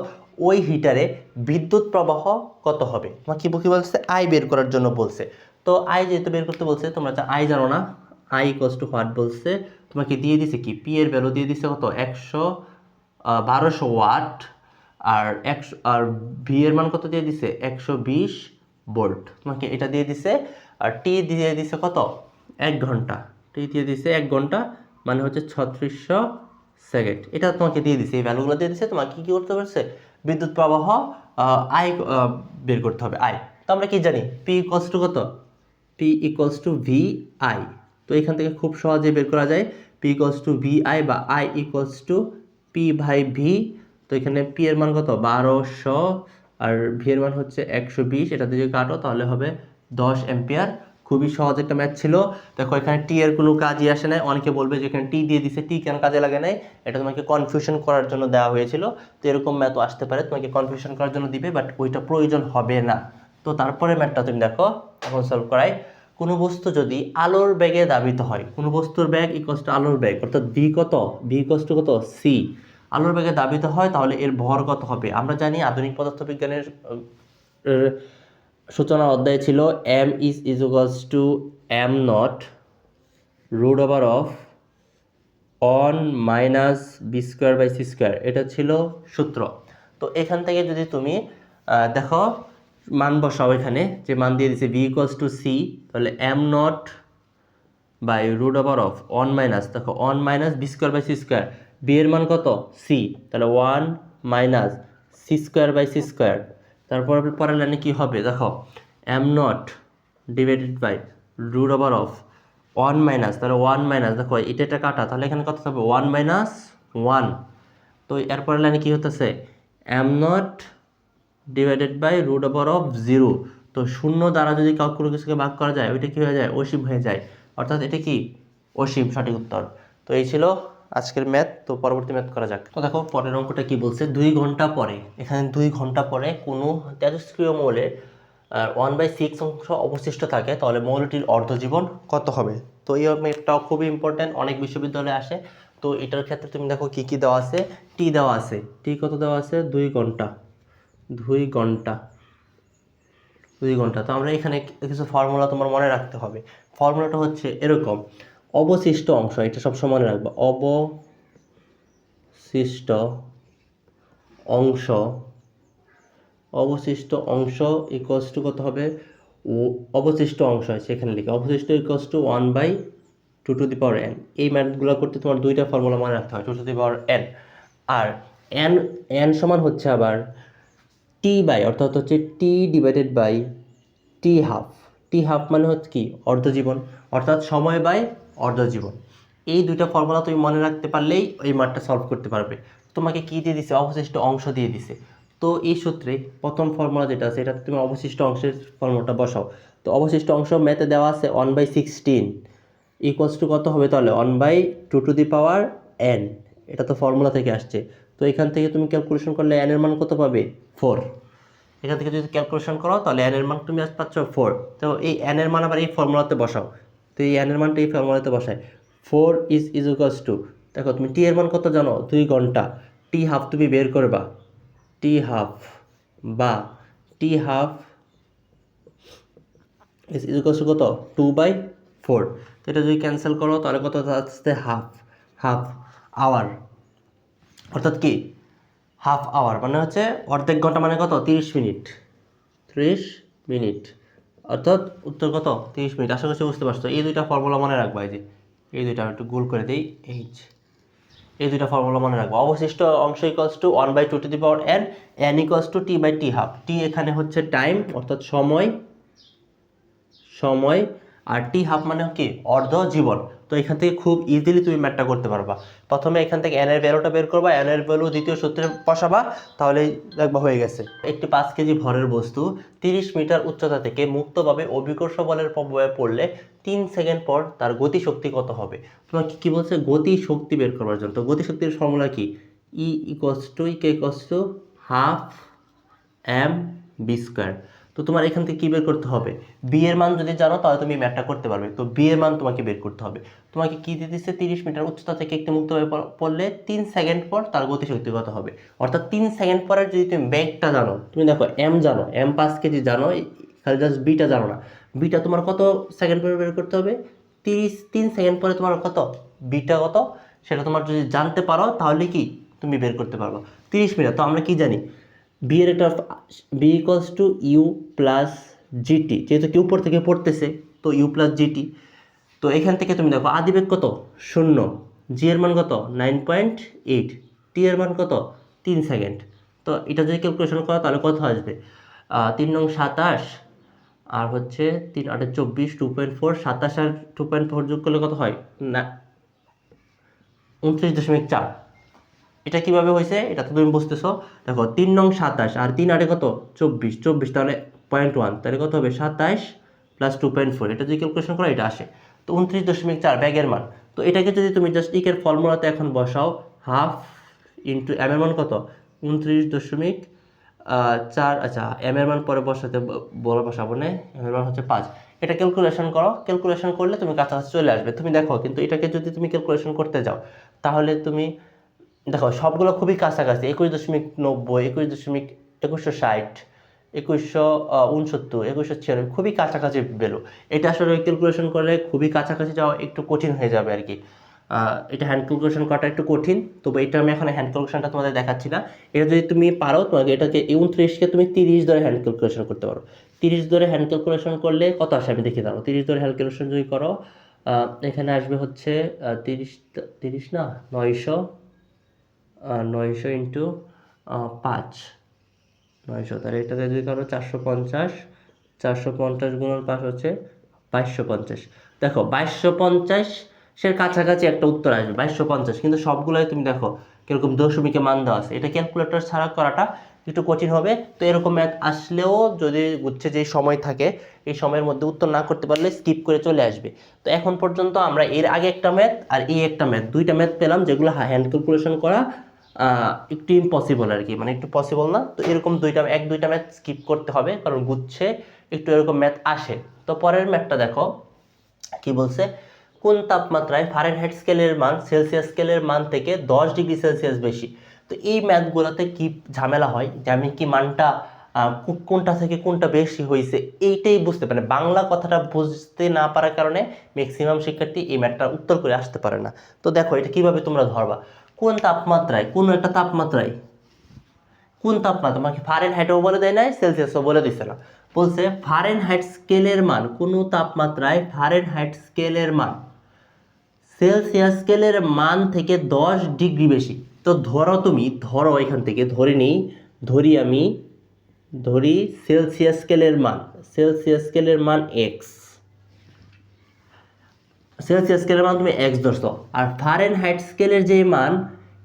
ওই হিটারে বিদ্যুৎ প্রবাহ কত হবে। তোমার কি বলছে, আই বের করার জন্য বলছে। তো আই যেহেতু বের করতে বলছে, তোমরা আই জানো না, আই ইকুয়ালস টু হোয়াট বলছে, তোমাকে দিয়ে দিছে কি, পি এর ভ্যালু দিয়ে দিছে কত 1200 ওয়াট, আর ভি এর মান কত দিয়ে দিছে 120 ভোল্ট, তোমাকে এটা দিয়ে দিছে। আর টি দিয়ে দিছে কত 1 ঘন্টা, টি দিয়ে দিছে 1 ঘন্টা, মানে হচ্ছে 3600 সেকেন্ড। এটা তোমাকে দিয়ে দিছে, এই ভ্যালুগুলো দিয়ে দিছে। তোমাকে কি করতে পারছে, বিদ্যুৎ প্রবাহ আই বের করতে হবে, আই। তো আমরা কি জানি, পি ইকুয়ালস টু কত, P equals to V I. তো এখান থেকে খুব সহজে বের করা যায়, P equals to V I বা I equals to P by V. তো এখানে পি এর মান কত 1200, আর ভি এর মান হচ্ছে 120, এটা দিয়ে কাটো তাহলে হবে 10 অ্যাম্পিয়ার। খুবই সহজ একটা ম্যাথ ছিল। দেখো এখানে টি এর কোনো কাজই আসে নাই। অনেকে বলবে যে এখানে টি দিয়ে দিছে, টি কেন কাজে লাগে নাই, এটা তোমাকে কনফিউশন করার জন্য দেওয়া হয়েছিল। তো এরকম ম্যাথও আসতে পারে, তোমাকে কনফিউশন করার জন্য দিবে, বাট ওইটা প্রয়োজন হবে না। তো তারপরে ম্যাথটা তুমি দেখো, এখন সলভ করাই। কোনো বস্তু যদি আলোর বেগে ধাবিত হয়, কোনো বস্তুর বেগ ইকুয়ালস টু আলোর বেগ, অর্থাৎ ভি কত, ভি ইকুয়ালস টু কত সি, আলোর বেগে ধাবিত হয়, তাহলে এর ভর কত হবে। আমরা জানি আধুনিক পদার্থবিজ্ঞানের সূচনা অধ্যায় ছিল m is equals to m nought root over of 1 minus v square by c square, এটা ছিল সূত্র। তো এখান থেকে যদি তুমি দেখো মান বসাও, এখানে যে মান দিয়ে দিচ্ছে ভি ইকুয়ালস টু সি, তাহলে m nought by root over of 1 minus, দেখো 1 minus v square by c square, v এর মান কত সি, তাহলে 1 minus c square by c square. তারপর পরের লাইনে কী হবে দেখো, m nought divided by root over of one minus, তাহলে ওয়ান মাইনাস, দেখো এটা কাটা, তাহলে এখানে কত হবে 1 মাইনাস 1। তো এরপরের লাইনে কি হতেছে, m nought divided by root over of 0। তো শূন্য দ্বারা যদি কোনো কিছুকে ভাগ করা যায় ওইটা কি হয়ে যায়, অসীম হয়ে যায়, অর্থাৎ এটা কি অসীম, সঠিক উত্তর। তো এই ছিল আজকের ম্যাথ। তো পরবর্তী ম্যাথ করা যাক। তো দেখো পরের অঙ্কটা কি বলছে, 2 ঘন্টা পরে, এখানে 2 ঘন্টা পরে কোনো তেজস্ক্রিয় মৌলের 1/6 অংশ অবশিষ্ট থাকে, তাহলে মৌলটির অর্ধজীবন কত হবে। তো এই ম্যাথটাও খুবই ইম্পর্টেন্ট, অনেক বিশ্ববিদ্যালয়ে আসে। তো এটার ক্ষেত্রে তুমি দেখো কি কি দেওয়া আছে, টি দেওয়া আছে, টি কত দেওয়া আছে, 2 ঘন্টা, 2 ঘন্টা, 2 ঘন্টা। তো আমরা এখানে কিছু ফর্মুলা তোমার মনে রাখতে হবে। ফর্মুলাটা হচ্ছে এরকম, অবশিষ্ট অংশ, এটা সবসময় মনে রাখবা, অবশিষ্ট অংশ, অবশিষ্ট অংশ ইকুয়ালস টু কত হবে, ও অবশিষ্ট অংশ আছে এখানে লিখে, অবশিষ্ট ইকুয়ালস টু 1/2n। এই ম্যাথগুলো করতে তোমার দুইটা ফর্মুলা মনে রাখতে হয়, 2n। আর n, n সমান হচ্ছে আবার টি বাই, অর্থাৎ হচ্ছে T divided by T half. T half মানে হচ্ছে কি, অর্ধজীবন, অর্থাৎ সময় বাই অর্ধজীবন। এই দুইটা ফর্মুলা তুমি মনে রাখতে পারলেই এই ম্যাথটা সলভ করতে পারবে। তোমাকে কি দিয়ে দিছে, অবশিষ্ট অংশ দিয়ে দিছে। তো এই সূত্রে প্রথম ফর্মুলা যেটা আছে এটা তুমি অবশিষ্ট অংশের ফর্মুলাটা বসাও। তো অবশিষ্ট অংশ ম্যাথে দেওয়া আছে 1/16 ইকুয়ালস টু কত হবে, তাহলে 1/2n। এটা তো ফর্মুলা থেকে আসছে। তো এখান থেকে তুমি ক্যালকুলেশন করলে n এর মান কত পাবে, 4। এখান থেকে যদি ক্যালকুলেশন করো তাহলে n এর মান তুমি আজ পাচ্ছ 4। তো এই n এর মান আবার এই ফর্মুলাতে বসাও। তো এই n এর মানটা এই ফর্মুলাতে বসায়, 4 ইজ ইকুয়ালস টু, দেখো তুমি টি এর মান কত জানো, 2 ঘন্টা, টি হাফ তুমি বের করবা, টি হাফ বা টি হাফ ইজ ইকুয়ালস টু কত, 2/4। তো এটা যদি ক্যান্সেল করো তাহলে কত আসছে, হাফ, হাফ আওয়ার, অর্থাৎ কি হাফ আওয়ার মানে হচ্ছে অর্ধেক ঘন্টা, মানে কত, 30 মিনিট, 30 মিনিট, অর্থাৎ উত্তর কত, 30 মিনিট। আশা করছি বুঝতে পারছো। এই দুইটা ফর্মুলা মনে রাখবা, এই যে এই দুইটা একটু গোল করে দিই, এই দুইটা ফর্মুলা মনে রাখবো। অবশিষ্ট অংশ equals to 1/2n, n equals to t/t half. T এখানে হচ্ছে টাইম, অর্থাৎ সময়, সময়, আর টি হাফ মানে কি, অর্ধ জীবন। তো এখান থেকে খুব ইজিলি তুমি ম্যাথটা করতে পারবা। প্রথমে এখান থেকে n এর ভ্যালুটা বের করবা, n এর ভ্যালু দ্বিতীয় সূত্রে বসাবা, তাহলেই দেখবা হয়ে গেছে। একটি 5 কেজি ভরের বস্তু 30 মিটার উচ্চতা থেকে মুক্তভাবে অভিকর্ষ বলের প্রভাবে পড়লে 3 সেকেন্ড পর তার গতিশক্তি কত হবে। তোমার কি বলছে, গতিশক্তি বের করবার জন্য। তো গতিশক্তির ফর্মুলা কি, e equals to half m v square. তো তোমার এখান থেকে কী বের করতে হবে, বি এর মান যদি জানো তাহলে তুমি ম্যাথটা করতে পারবে। তো বি এর মান তোমাকে বের করতে হবে। তোমাকে কী দিয়ে দিচ্ছে, 30 মিটার উচ্চতা থেকে একটি মুক্তভাবে পড়লে 3 সেকেন্ড পর তার গতিশক্তি কত হবে। অর্থাৎ 3 সেকেন্ড পরের যদি তুমি বেগটা জানো, তুমি দেখো এম জানো, এম 5 কেজি জানো, খালি জাস্ট বিটা জানো না। বিটা তোমার কত সেকেন্ড পরে বের করতে হবে, 3 সেকেন্ড পরে তোমার কত, বিটা কত সেটা তোমার যদি জানতে পারো তাহলে কি তুমি বের করতে পারবো। 30 মিটার, তো আমরা কি জানি, বি এর একটা v equals to u plus g t, যেহেতু কি উপর থেকে পড়তেছে তো ইউ প্লাস জিটি। তো এখান থেকে তুমি দেখো আদিবেগ কত, 0, জি এর মান কত 9.8, টি এর মান কত 3 সেকেন্ড। তো এটা যদি ক্যালকুলেশন করো তাহলে কত আসবে, 3 নং 27 আর হচ্ছে 3 8 24, 2.4, 27 আর 2.4 যোগ করলে কত হয় না, 29.4। এটা কিভাবে হয়েছে এটা তো তুমি বুঝতেছো। দেখো 3 নং 27 আর 3 8 কত 24, তাহলে 0.1, তাহলে কত হবে 27 প্লাস 2.4, এটা যদি ক্যালকুলেশন করো এটা আসে। তো 29.4 ব্যাগের মান। তো এটাকে যদি তুমি জাস্ট ইকের ফর্মুলাতে এখন বসাও, হাফ ইন্টু এম এর মান কত 29.4, আচ্ছা এম এর মান পরে বসাবো না, এম এর মান হচ্ছে 5। এটা ক্যালকুলেশন করো, ক্যালকুলেশন করলে তুমি কাছাকাছি চলে আসবে। তুমি দেখো কিন্তু এটাকে যদি তুমি ক্যালকুলেশন করতে যাও তাহলে তুমি দেখো সবগুলো খুবই কাছাকাছি, 21.90, 21.2160, 2169, 2196, খুবই কাছাকাছি বেরো। এটা আসলে ক্যালকুলেশন করলে খুবই কাছাকাছি যাওয়া একটু কঠিন হয়ে যাবে আর কি। এটা হ্যান্ড ক্যালকুলেশন করাটা একটু কঠিন, তবে এটা আমি এখন হ্যান্ড ক্যালকুলেশনটা তোমাদের দেখাচ্ছি না। এটা যদি তুমি পারো তোমাকে এটাকে 29কে তুমি 30 ধরে হ্যান্ড ক্যালকুলেশন করতে পারো। 30 ধরে হ্যান্ড ক্যালকুলেশন করলে কত আসে আমি দেখে দাও। 30 ধরে হ্যান্ড ক্যালকুলেশন যদি করো এখানে আসবে হচ্ছে 30 না 900, 900 ইন্টু 5, 900, তাহলে এটাকে যদি করো 450, 450 গুণন 5 হচ্ছে 2250। দেখো 2250 কাছাকাছি একটা উত্তর আসবে 2250, কিন্তু সবগুলোই তুমি দেখো কিরকম দশমিকে মান দেওয়া আছে, এটা ক্যালকুলেটর ছাড়া করাটা একটু কঠিন হবে। তো এরকম ম্যাথ আসলেও যদি বুঝছে যে সময় থাকে, এই সময়ের মধ্যে উত্তর না করতে পারলে স্কিপ করে চলে আসবে। তো এখন পর্যন্ত আমরা এর আগে একটা ম্যাথ আর এই একটা ম্যাথ, দুইটা ম্যাথ পেলাম যেগুলো হ্যান্ড ক্যালকুলেশন করা একটু ইম্পসিবল আর কি, মানে একটু পসিবল না। তো এরকম দুইটা ম্যাথ স্কিপ করতে হবে, কারণ গুচ্ছে একটু এরকম ম্যাথ আসে। তো পরের ম্যাথটা দেখো কি বলছে, কোন তাপমাত্রায় ফারেনহাইট স্কেলের মান সেলসিয়াস স্কেলের মান থেকে 10 ডিগ্রি সেলসিয়াস বেশি। তো এই ম্যাথগুলোতে কি ঝামেলা হয় যে আমি কি মানটা কোনটা থেকে কোনটা বেশি হয়েছে এইটাই বুঝতে পারে, বাংলা কথাটা বুঝতে না পারার কারণে ম্যাক্সিমাম শিক্ষার্থী এই ম্যাথটা উত্তর করে আসতে পারে না। তো দেখো এটা কিভাবে তোমরা ধরবা, কোন তাপমাত্রায়, কোন একটা তাপমাত্রায়, কোন তাপমাত্রা, তোমাকে ফারেনহাইটও বলে দেয় নাই, সেলসিয়াসও বলে দিচ্ছে না, বলছে ফারেনহাইট স্কেলের মান, কোন তাপমাত্রায় ফারেনহাইট স্কেলের মান সেলসিয়াস স্কেলের মান থেকে 10 ডিগ্রি বেশি। তো ধরো তুমি, ধরো এখান থেকে ধরি সেলসিয়াস স্কেলের মান এক্স, সেলসিয়াস স্কেলের মান তুমি এক্স ধরছো, আর ফারেনহাইট স্কেলের যে মান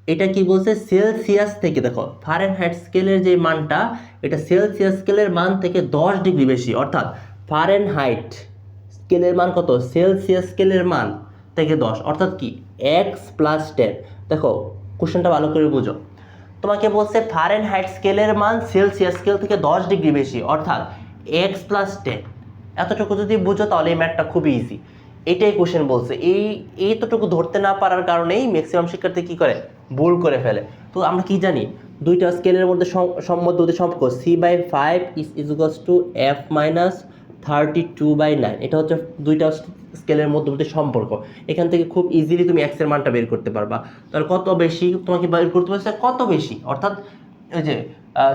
এটা কি বলছে সেলসিয়াস থেকে, দেখো ফারেনহাইট স্কেলের যে মানটা এটা সেলসিয়াস স্কেলের মান থেকে 10 ডিগ্রি বেশি, অর্থাৎ ফারেনহাইট স্কেলের মান কত, সেলসিয়াস স্কেলের মান থেকে 10, অর্থাৎ কি x+10। দেখো কোশ্চেনটা ভালো করে বুঝো, তোমাকে বলছে ফারেনহাইট স্কেলের মান সেলসিয়াস স্কেল থেকে 10 ডিগ্রি বেশি, অর্থাৎ x+10। এতটুকু যদি বুঝো তাহলে এই ম্যাথটা খুবই ইজি। এটাই কোশ্চেন বলছে, এইতটুকু ধরতে না পারার কারণেই ম্যাক্সিমাম শিক্ষার্থী কি করে, ভুল করে ফেলে। তো আমরা কি জানি, দুইটা স্কেলের মধ্যে মধ্যবর্তী সম্পর্ক c/5 = f-32/9, এটা হচ্ছে দুইটা স্কেলের মধ্যবর্তী সম্পর্ক। এখান থেকে খুব ইজিলি তুমি এক্স এর মানটা বের করতে পারবা। তাহলে কত বেশি তোমাকে বের করতে বলছে, কত বেশি, অর্থাৎ ওই যে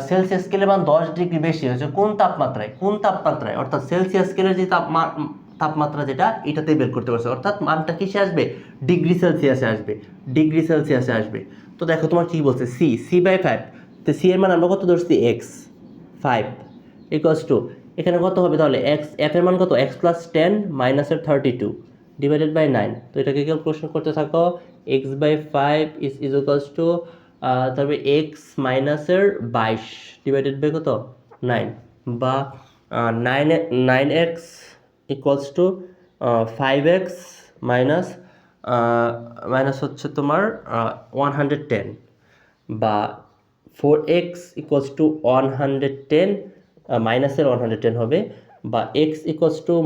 সেলসিয়াস স্কেলের মান 10 ডিগ্রি বেশি হচ্ছে কোন তাপমাত্রায়, অর্থাৎ সেলসিয়াস স্কেলের যে তাপমাত্রা যেটা এটাতে বের করতে পারছে, অর্থাৎ মানটা কিসে আসবে, ডিগ্রি সেলসিয়াসে আসবে। তো দেখো তোমার কি বলছে, c/5, তো c এর মান আমরা কত ধরছি, x5 = এখানে কত হবে তাহলে f এর মান কত, x+10 - 32 / 9। তো এটাকে ক্যালকুলেশন করতে থাকো, x/5 = তারপরে x - 22 / কত 9, বা 9x = 5x মাইনাস হচ্ছে তোমার 110, বা 4x = 110 মাইনাসের 110 হবে, বা x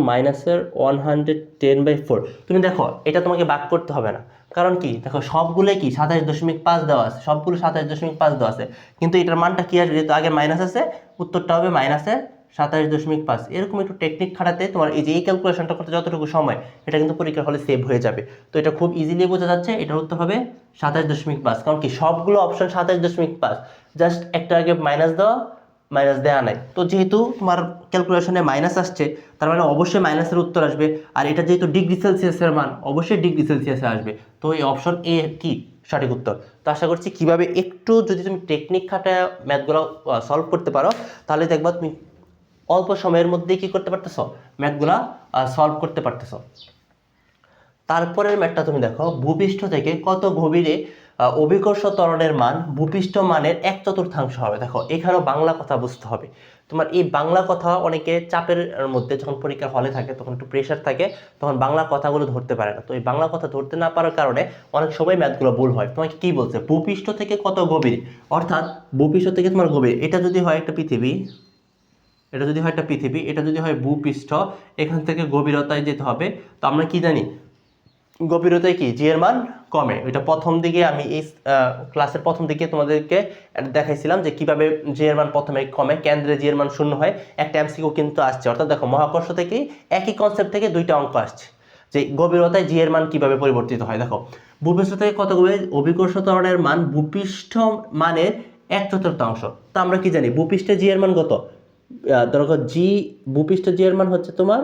-110/4। তুমি দেখো এটা তোমাকে ভাগ করতে হবে না, কারণ কি দেখো সবগুলোই কি 27.5 দেওয়া আছে, সবগুলো 27.5 দেওয়া আছে, কিন্তু এটার মানটা কি আসবে, যেহেতু আগে মাইনাস আছে উত্তরটা হবে -27.5। এরকম একটু টেকনিক খাটাতে তোমার এই যে এই ক্যালকুলেশনটা করতে যতটুকু সময়, এটা কিন্তু পরীক্ষার হলে সেভ হয়ে যাবে। তো এটা খুব ইজিলি বোঝা যাচ্ছে, এটার উত্তর হবে 27.5, কারণ কি সবগুলো অপশন 27.5, জাস্ট একটা আগে মাইনাস দেওয়া নাই। তো যেহেতু তোমার ক্যালকুলেশনে মাইনাস আসছে, তার মানে অবশ্যই মাইনাসের উত্তর আসবে, আর এটা যেহেতু ডিগ্রি সেলসিয়াসের মান, অবশ্যই ডিগ্রি সেলসিয়াসে আসবে। তো এই অপশন এ কি সঠিক উত্তর। তো আশা করছি কিভাবে একটু যদি তুমি টেকনিক খাটায় ম্যাথগুলো সলভ করতে পারো, তাহলে দেখবা তুমি অল্প সময়ের মধ্যেই কি করতে পারতেছো, ম্যাথগুলা সলভ করতে পারতেছো। তারপরের ম্যাথটা তুমি দেখো, ভূপৃষ্ঠ থেকে কত গভীরে অভিকর্ষ ত্বরণের মান ভূপৃষ্ঠ মানের 1/4 হবে। দেখো এখানেও বাংলা কথা বুঝতে হবে। তোমার এই বাংলা কথা অনেকে চাপের মধ্যে যখন পরীক্ষার হলে থাকে, তখন একটু প্রেশার থাকে, তখন বাংলা কথাগুলো ধরতে পারে না। তো এই বাংলা কথা ধরতে না পারার কারণে অনেক সময় ম্যাথগুলো ভুল হয়। তোমাকে কি বলছে, ভূপৃষ্ঠ থেকে কত গভীরে, অর্থাৎ ভূপৃষ্ঠ থেকে তোমার গভীর, এটা যদি হয় একটা পৃথিবী, এটা যদি হয় ভূপৃষ্ঠ, এখান থেকে গভীরতায় যেতে হবে। তো আমরা কি জানি, গভীরতায় কি জি এর মান কমে। এটা প্রথম দিকে আমি এই ক্লাসের প্রথম দিকে তোমাদেরকে দেখাইছিলাম যে কিভাবে জি এর মান প্রথমে কমে, কেন্দ্রে জি এর মান 0 হয়। একটা এমসিকিউ কিন্তু আসছে, অর্থাৎ দেখো মহাকর্ষ থেকে একই কনসেপ্ট থেকে দুইটা অঙ্ক আসছে যে গভীরতায় জি এর মান কিভাবে পরিবর্তিত হয়। দেখো ভূপৃষ্ঠ থেকে কত গভীর, অভিকর্ষ ত্বরণের মান ভূপৃষ্ঠ মানের 1/4। তো আমরা কি জানি ভূপৃষ্ঠে জি এর মান কত, ধরো জি ভূপৃষ্ঠ জি এর মান হচ্ছে তোমার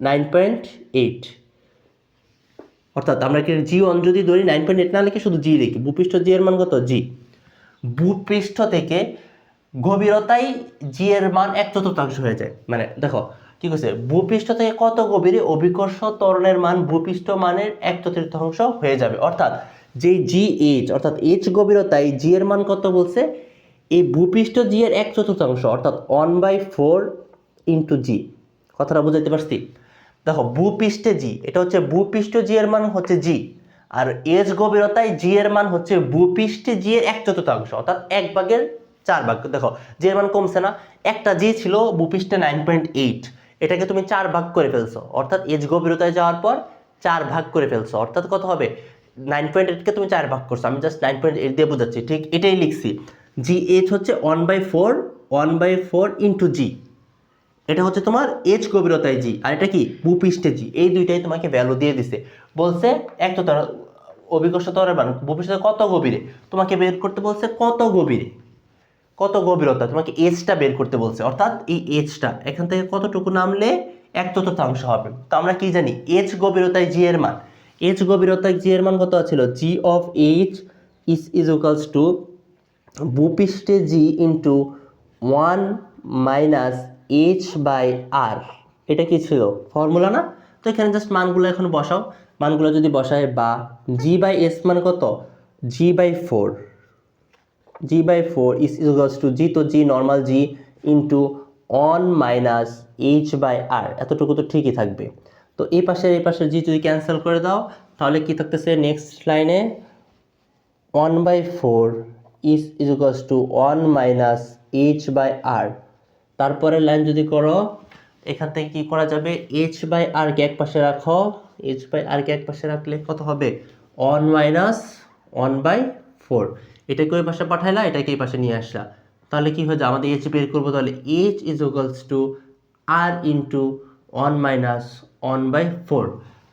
9.8, অর্থাৎ আমরা কি জি1 যদি ধরি 9.8 না লিখে শুধু জি লিখি, ভূপৃষ্ঠ জি এর মান কত, জি। ভূপৃষ্ঠ থেকে গভীরতায় জি এর মান 1/4 হয়ে যায়। মানে দেখো কি করছে, ভূপৃষ্ঠ থেকে কত গভীরে অভিকর্ষ ত্বরণের মান ভূপৃষ্ঠ মানের 1/4 হয়ে যাবে। অর্থাৎ যে জি এইচ, অর্থাৎ এইচ গভীরতায় জি এর মান কত বলছে, এই ভূপৃষ্ঠ জি এর 1/4 অর্থাৎ 1/4 ইন্টু জি। কথাটা বুঝাইতে পারছি? দেখো ভূপৃষ্ঠে জি, এটা হচ্ছে ভূপৃষ্ঠ জি এর মান হচ্ছে জি, আর এইচ গভীরতায় জি এর মান হচ্ছে ভূপৃষ্ঠে জি এর 1/4 অর্থাৎ 1/4 দেখো জি এর মান কমছে না, একটা জি ছিল ভূপৃষ্ঠে 9.8, এটাকে তুমি 4 ভাগ করে ফেলছো, অর্থাৎ এইচ গভীরতায় যাওয়ার পর 4 ভাগ করে ফেলছো, অর্থাৎ কত হবে, 9.8 কে তুমি 4 ভাগ করছো, আমি জাস্ট 9.8 দিয়ে বোঝাচ্ছি, ঠিক এটাই লিখছি। জি এইচ হচ্ছে 1/4 ইন্টু জি, এটা হচ্ছে তোমার এইচ গভীরতায় জি, আর এটা কি ভূপৃষ্ঠে জি, এই দুইটাই তোমাকে ভ্যালু দিয়ে দিছে। বলছে একটা অভিকর্ষ ত্বরণের মান ভূপৃষ্ঠ কত গভীরে, তোমাকে বের করতে বলছে কত গভীরে, কত গভীরতা, তোমাকে এইচটা বের করতে বলছে, অর্থাৎ এই এইচটা এখান থেকে কতটুকু নামলে 1/4 হবে। তো আমরা কি জানি, এইচ গভীরতায় জি এর মান, এইচ গভীরতায় জি এর মান কত ছিল, G of H is equals to ভূপৃষ্ঠে G into 1 minus H by R. এটা কি ছিল, ফর্মুলা না? তো এখানে জাস্ট মানগুলো এখন বসাও, মানগুলো যদি বসায়, বা জি বাই এস মান কত, g/4 is equals to g, তো g normal g into 1 minus H by R, এতটুকু তো ঠিকই থাকবে। তো এই পাশের g যদি ক্যান্সেল করে দাও, তাহলে কি থাকতেছে নেক্সট লাইনে, 1/4 is equals to 1 minus H by R. তারপরে লাইন যদি করো, এখান থেকে কি করা যাবে, এইচ বাই আর কে এক পাশে রাখো, এইচ বাই আর কে এক পাশে রাখলে কত হবে, 1 মাইনাস 1/4, এটাকে ওই পাশে পাঠাইলা, এটাকে এই পাশে নিয়ে আসলা, তাহলে কি হয়ে যায়, আমাদের এইচ বের করবো, তাহলে h is equals to r into 1 minus 1/4।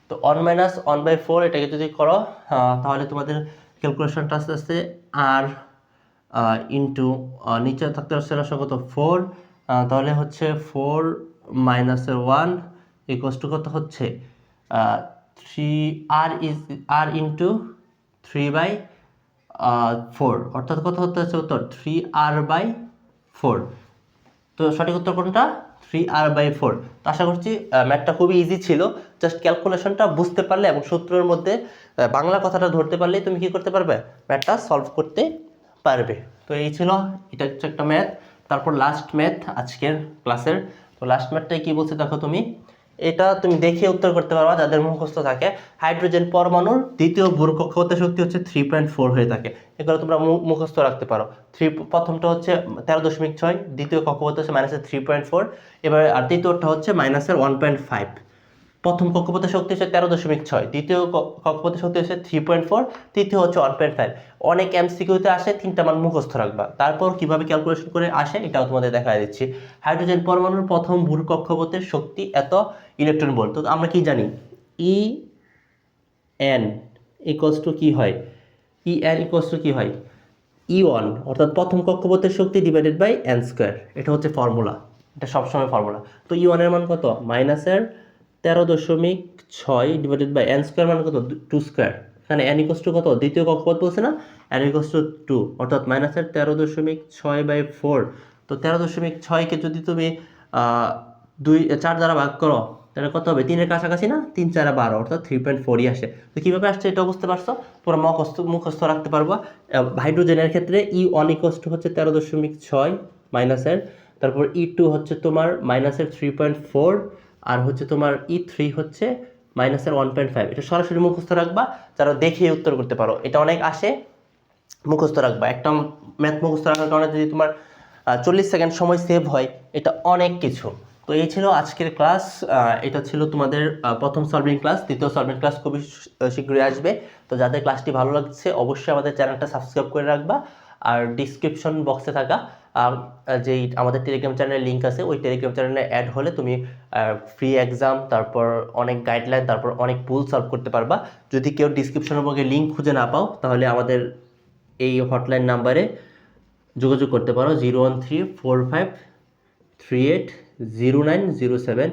তো 1 মাইনাস 1/4 এটাকে যদি করো, তাহলে তোমাদের ক্যালকুলেশনটা আস্তে আস্তে আর ইন্টু নিচে থাকতে আসছে কত 4, তাহলে হচ্ছে 4 মাইনাসের 1 ইকুয়ালস টু কত হচ্ছে 3, আর ইন্টু 3/4, অর্থাৎ কত হতে হচ্ছে উত্তর 3r/4। তো সঠিক উত্তর কোনটা, 3r/4। তো আশা করছি ম্যাথটা খুবই ইজি ছিল, জাস্ট ক্যালকুলেশনটা বুঝতে পারলে এবং সূত্রের মধ্যে বাংলা কথাটা ধরতে পারলেই তুমি কি করতে পারবে, ম্যাথটা সলভ করতে পারবে। তো এই ছিল, এটা হচ্ছে একটা ম্যাথ। তারপর লাস্ট ম্যাথ আজকের ক্লাসের। তো লাস্ট ম্যাথটাই কি বলছে দেখো, তুমি এটা তুমি দেখে উত্তর করতে পারবা যাদের মুখস্থ থাকে। হাইড্রোজেন পরমাণুর দ্বিতীয় ভর কক্ষপথের শক্তি হচ্ছে 3.4 হয়ে থাকে, এগুলো তোমরা মুখস্থ রাখতে পারো। প্রথমটা হচ্ছে 13.6, দ্বিতীয় কক্ষপথ হচ্ছে -3.4, এবার আর তৃতীয়টা হচ্ছে -1.5। প্রথম কক্ষপথের শক্তি হচ্ছে 13.6, দ্বিতীয় কক্ষপথের শক্তি হচ্ছে 3.4, তৃতীয় হচ্ছে 1.5। অনেক এমসিকিউতে আসে, 3টা মান মুখস্থ রাখবা, তারপর কিভাবে ক্যালকুলেশন করে আসে এটাও তোমাদের দেখাই দিচ্ছি। হাইড্রোজেন পরমাণুর প্রথম ভর কক্ষপথের শক্তি এত ইলেকট্রন ভোল্ট। তো আমরা কি জানি, En ইকুয়ালস টু কি হয়, En ইকুয়ালস টু কি হয়, E1 অর্থাৎ প্রথম কক্ষপথের শক্তি ডিভাইডেড বাই n স্কোয়ার, এটা হচ্ছে ফর্মুলা, এটা সবসময় ফর্মুলা। তো E1 এর মান কত, -13.6 ডিভাইডেড বাই n স্কোয়ার মান কত, 2 স্কোয়ার। এখানে n ইকুয়ালস টু কত, দ্বিতীয় কক্ষপথ বলছে না, n ইকুয়ালস টু 2, অর্থাৎ -13.6/4। তো 13.6কে যদি তুমি 4 দ্বারা ভাগ করো, তাহলে কত হবে, 3-এর কাছাকাছি না, 3 4 12, অর্থাৎ 3.4ই আসে। তো কীভাবে আসছে এটা বুঝতে পারছো, তোমরা মুখস্থ রাখতে পারবা। হাইড্রোজেনের ক্ষেত্রে E1 ইকুয়ালস টু হচ্ছে 13.6 মাইনাসের, তারপর E2 হচ্ছে তোমার -3.4, আর হচ্ছে তোমার E3 হচ্ছে -1.5। এটা সরাসরি মুখস্থ রাখবা, যারা দেখে উত্তর করতে পারো, এটা অনেক আসে, মুখস্থ রাখবা। একটা ম্যাথ মুখস্থ রাখার কারণে যদি তোমার 40 সেকেন্ড সময় সেভ হয়, এটা অনেক কিছু। তো এই ছিল আজকের ক্লাস, এটা ছিল তোমাদের প্রথম সলভিং ক্লাস। দ্বিতীয় সলভিং ক্লাস খুবই শীঘ্রই আসবে। তো যাদের ক্লাসটি ভালো লাগছে অবশ্যই আমাদের চ্যানেলটা সাবস্ক্রাইব করে রাখবা, আর ডিসক্রিপশন বক্সে থাকা যেই আমাদের টেলিগ্রাম চ্যানেলের লিঙ্ক আছে, ওই টেলিগ্রাম চ্যানেলে অ্যাড হলে তুমি ফ্রি এক্সাম, তারপর অনেক গাইডলাইন, তারপর অনেক পুল সলভ করতে পারবা। যদি কেউ ডিসক্রিপশনের মধ্যে লিঙ্ক খুঁজে না পাও, তাহলে আমাদের এই হটলাইন নাম্বারে যোগাযোগ করতে পারো, 01345380907।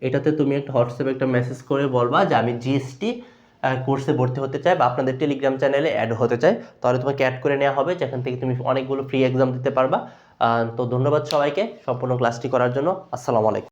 এটাতে তুমি একটা হোয়াটসঅ্যাপে একটা মেসেজ করে বলবা যে আমি জিএসটি কোর্সে ভর্তি হতে চাই বা আপনাদের টেলিগ্রাম চ্যানেলে অ্যাড হতে চাই, তাহলে তোমাকে অ্যাড করে নেওয়া হবে, যেখান থেকে তুমি অনেকগুলো ফ্রি এক্সাম দিতে পারবা। তো ধন্যবাদ সবাইকে সম্পূর্ণ ক্লাসটি করার জন্য। আসসালামু আলাইকুম।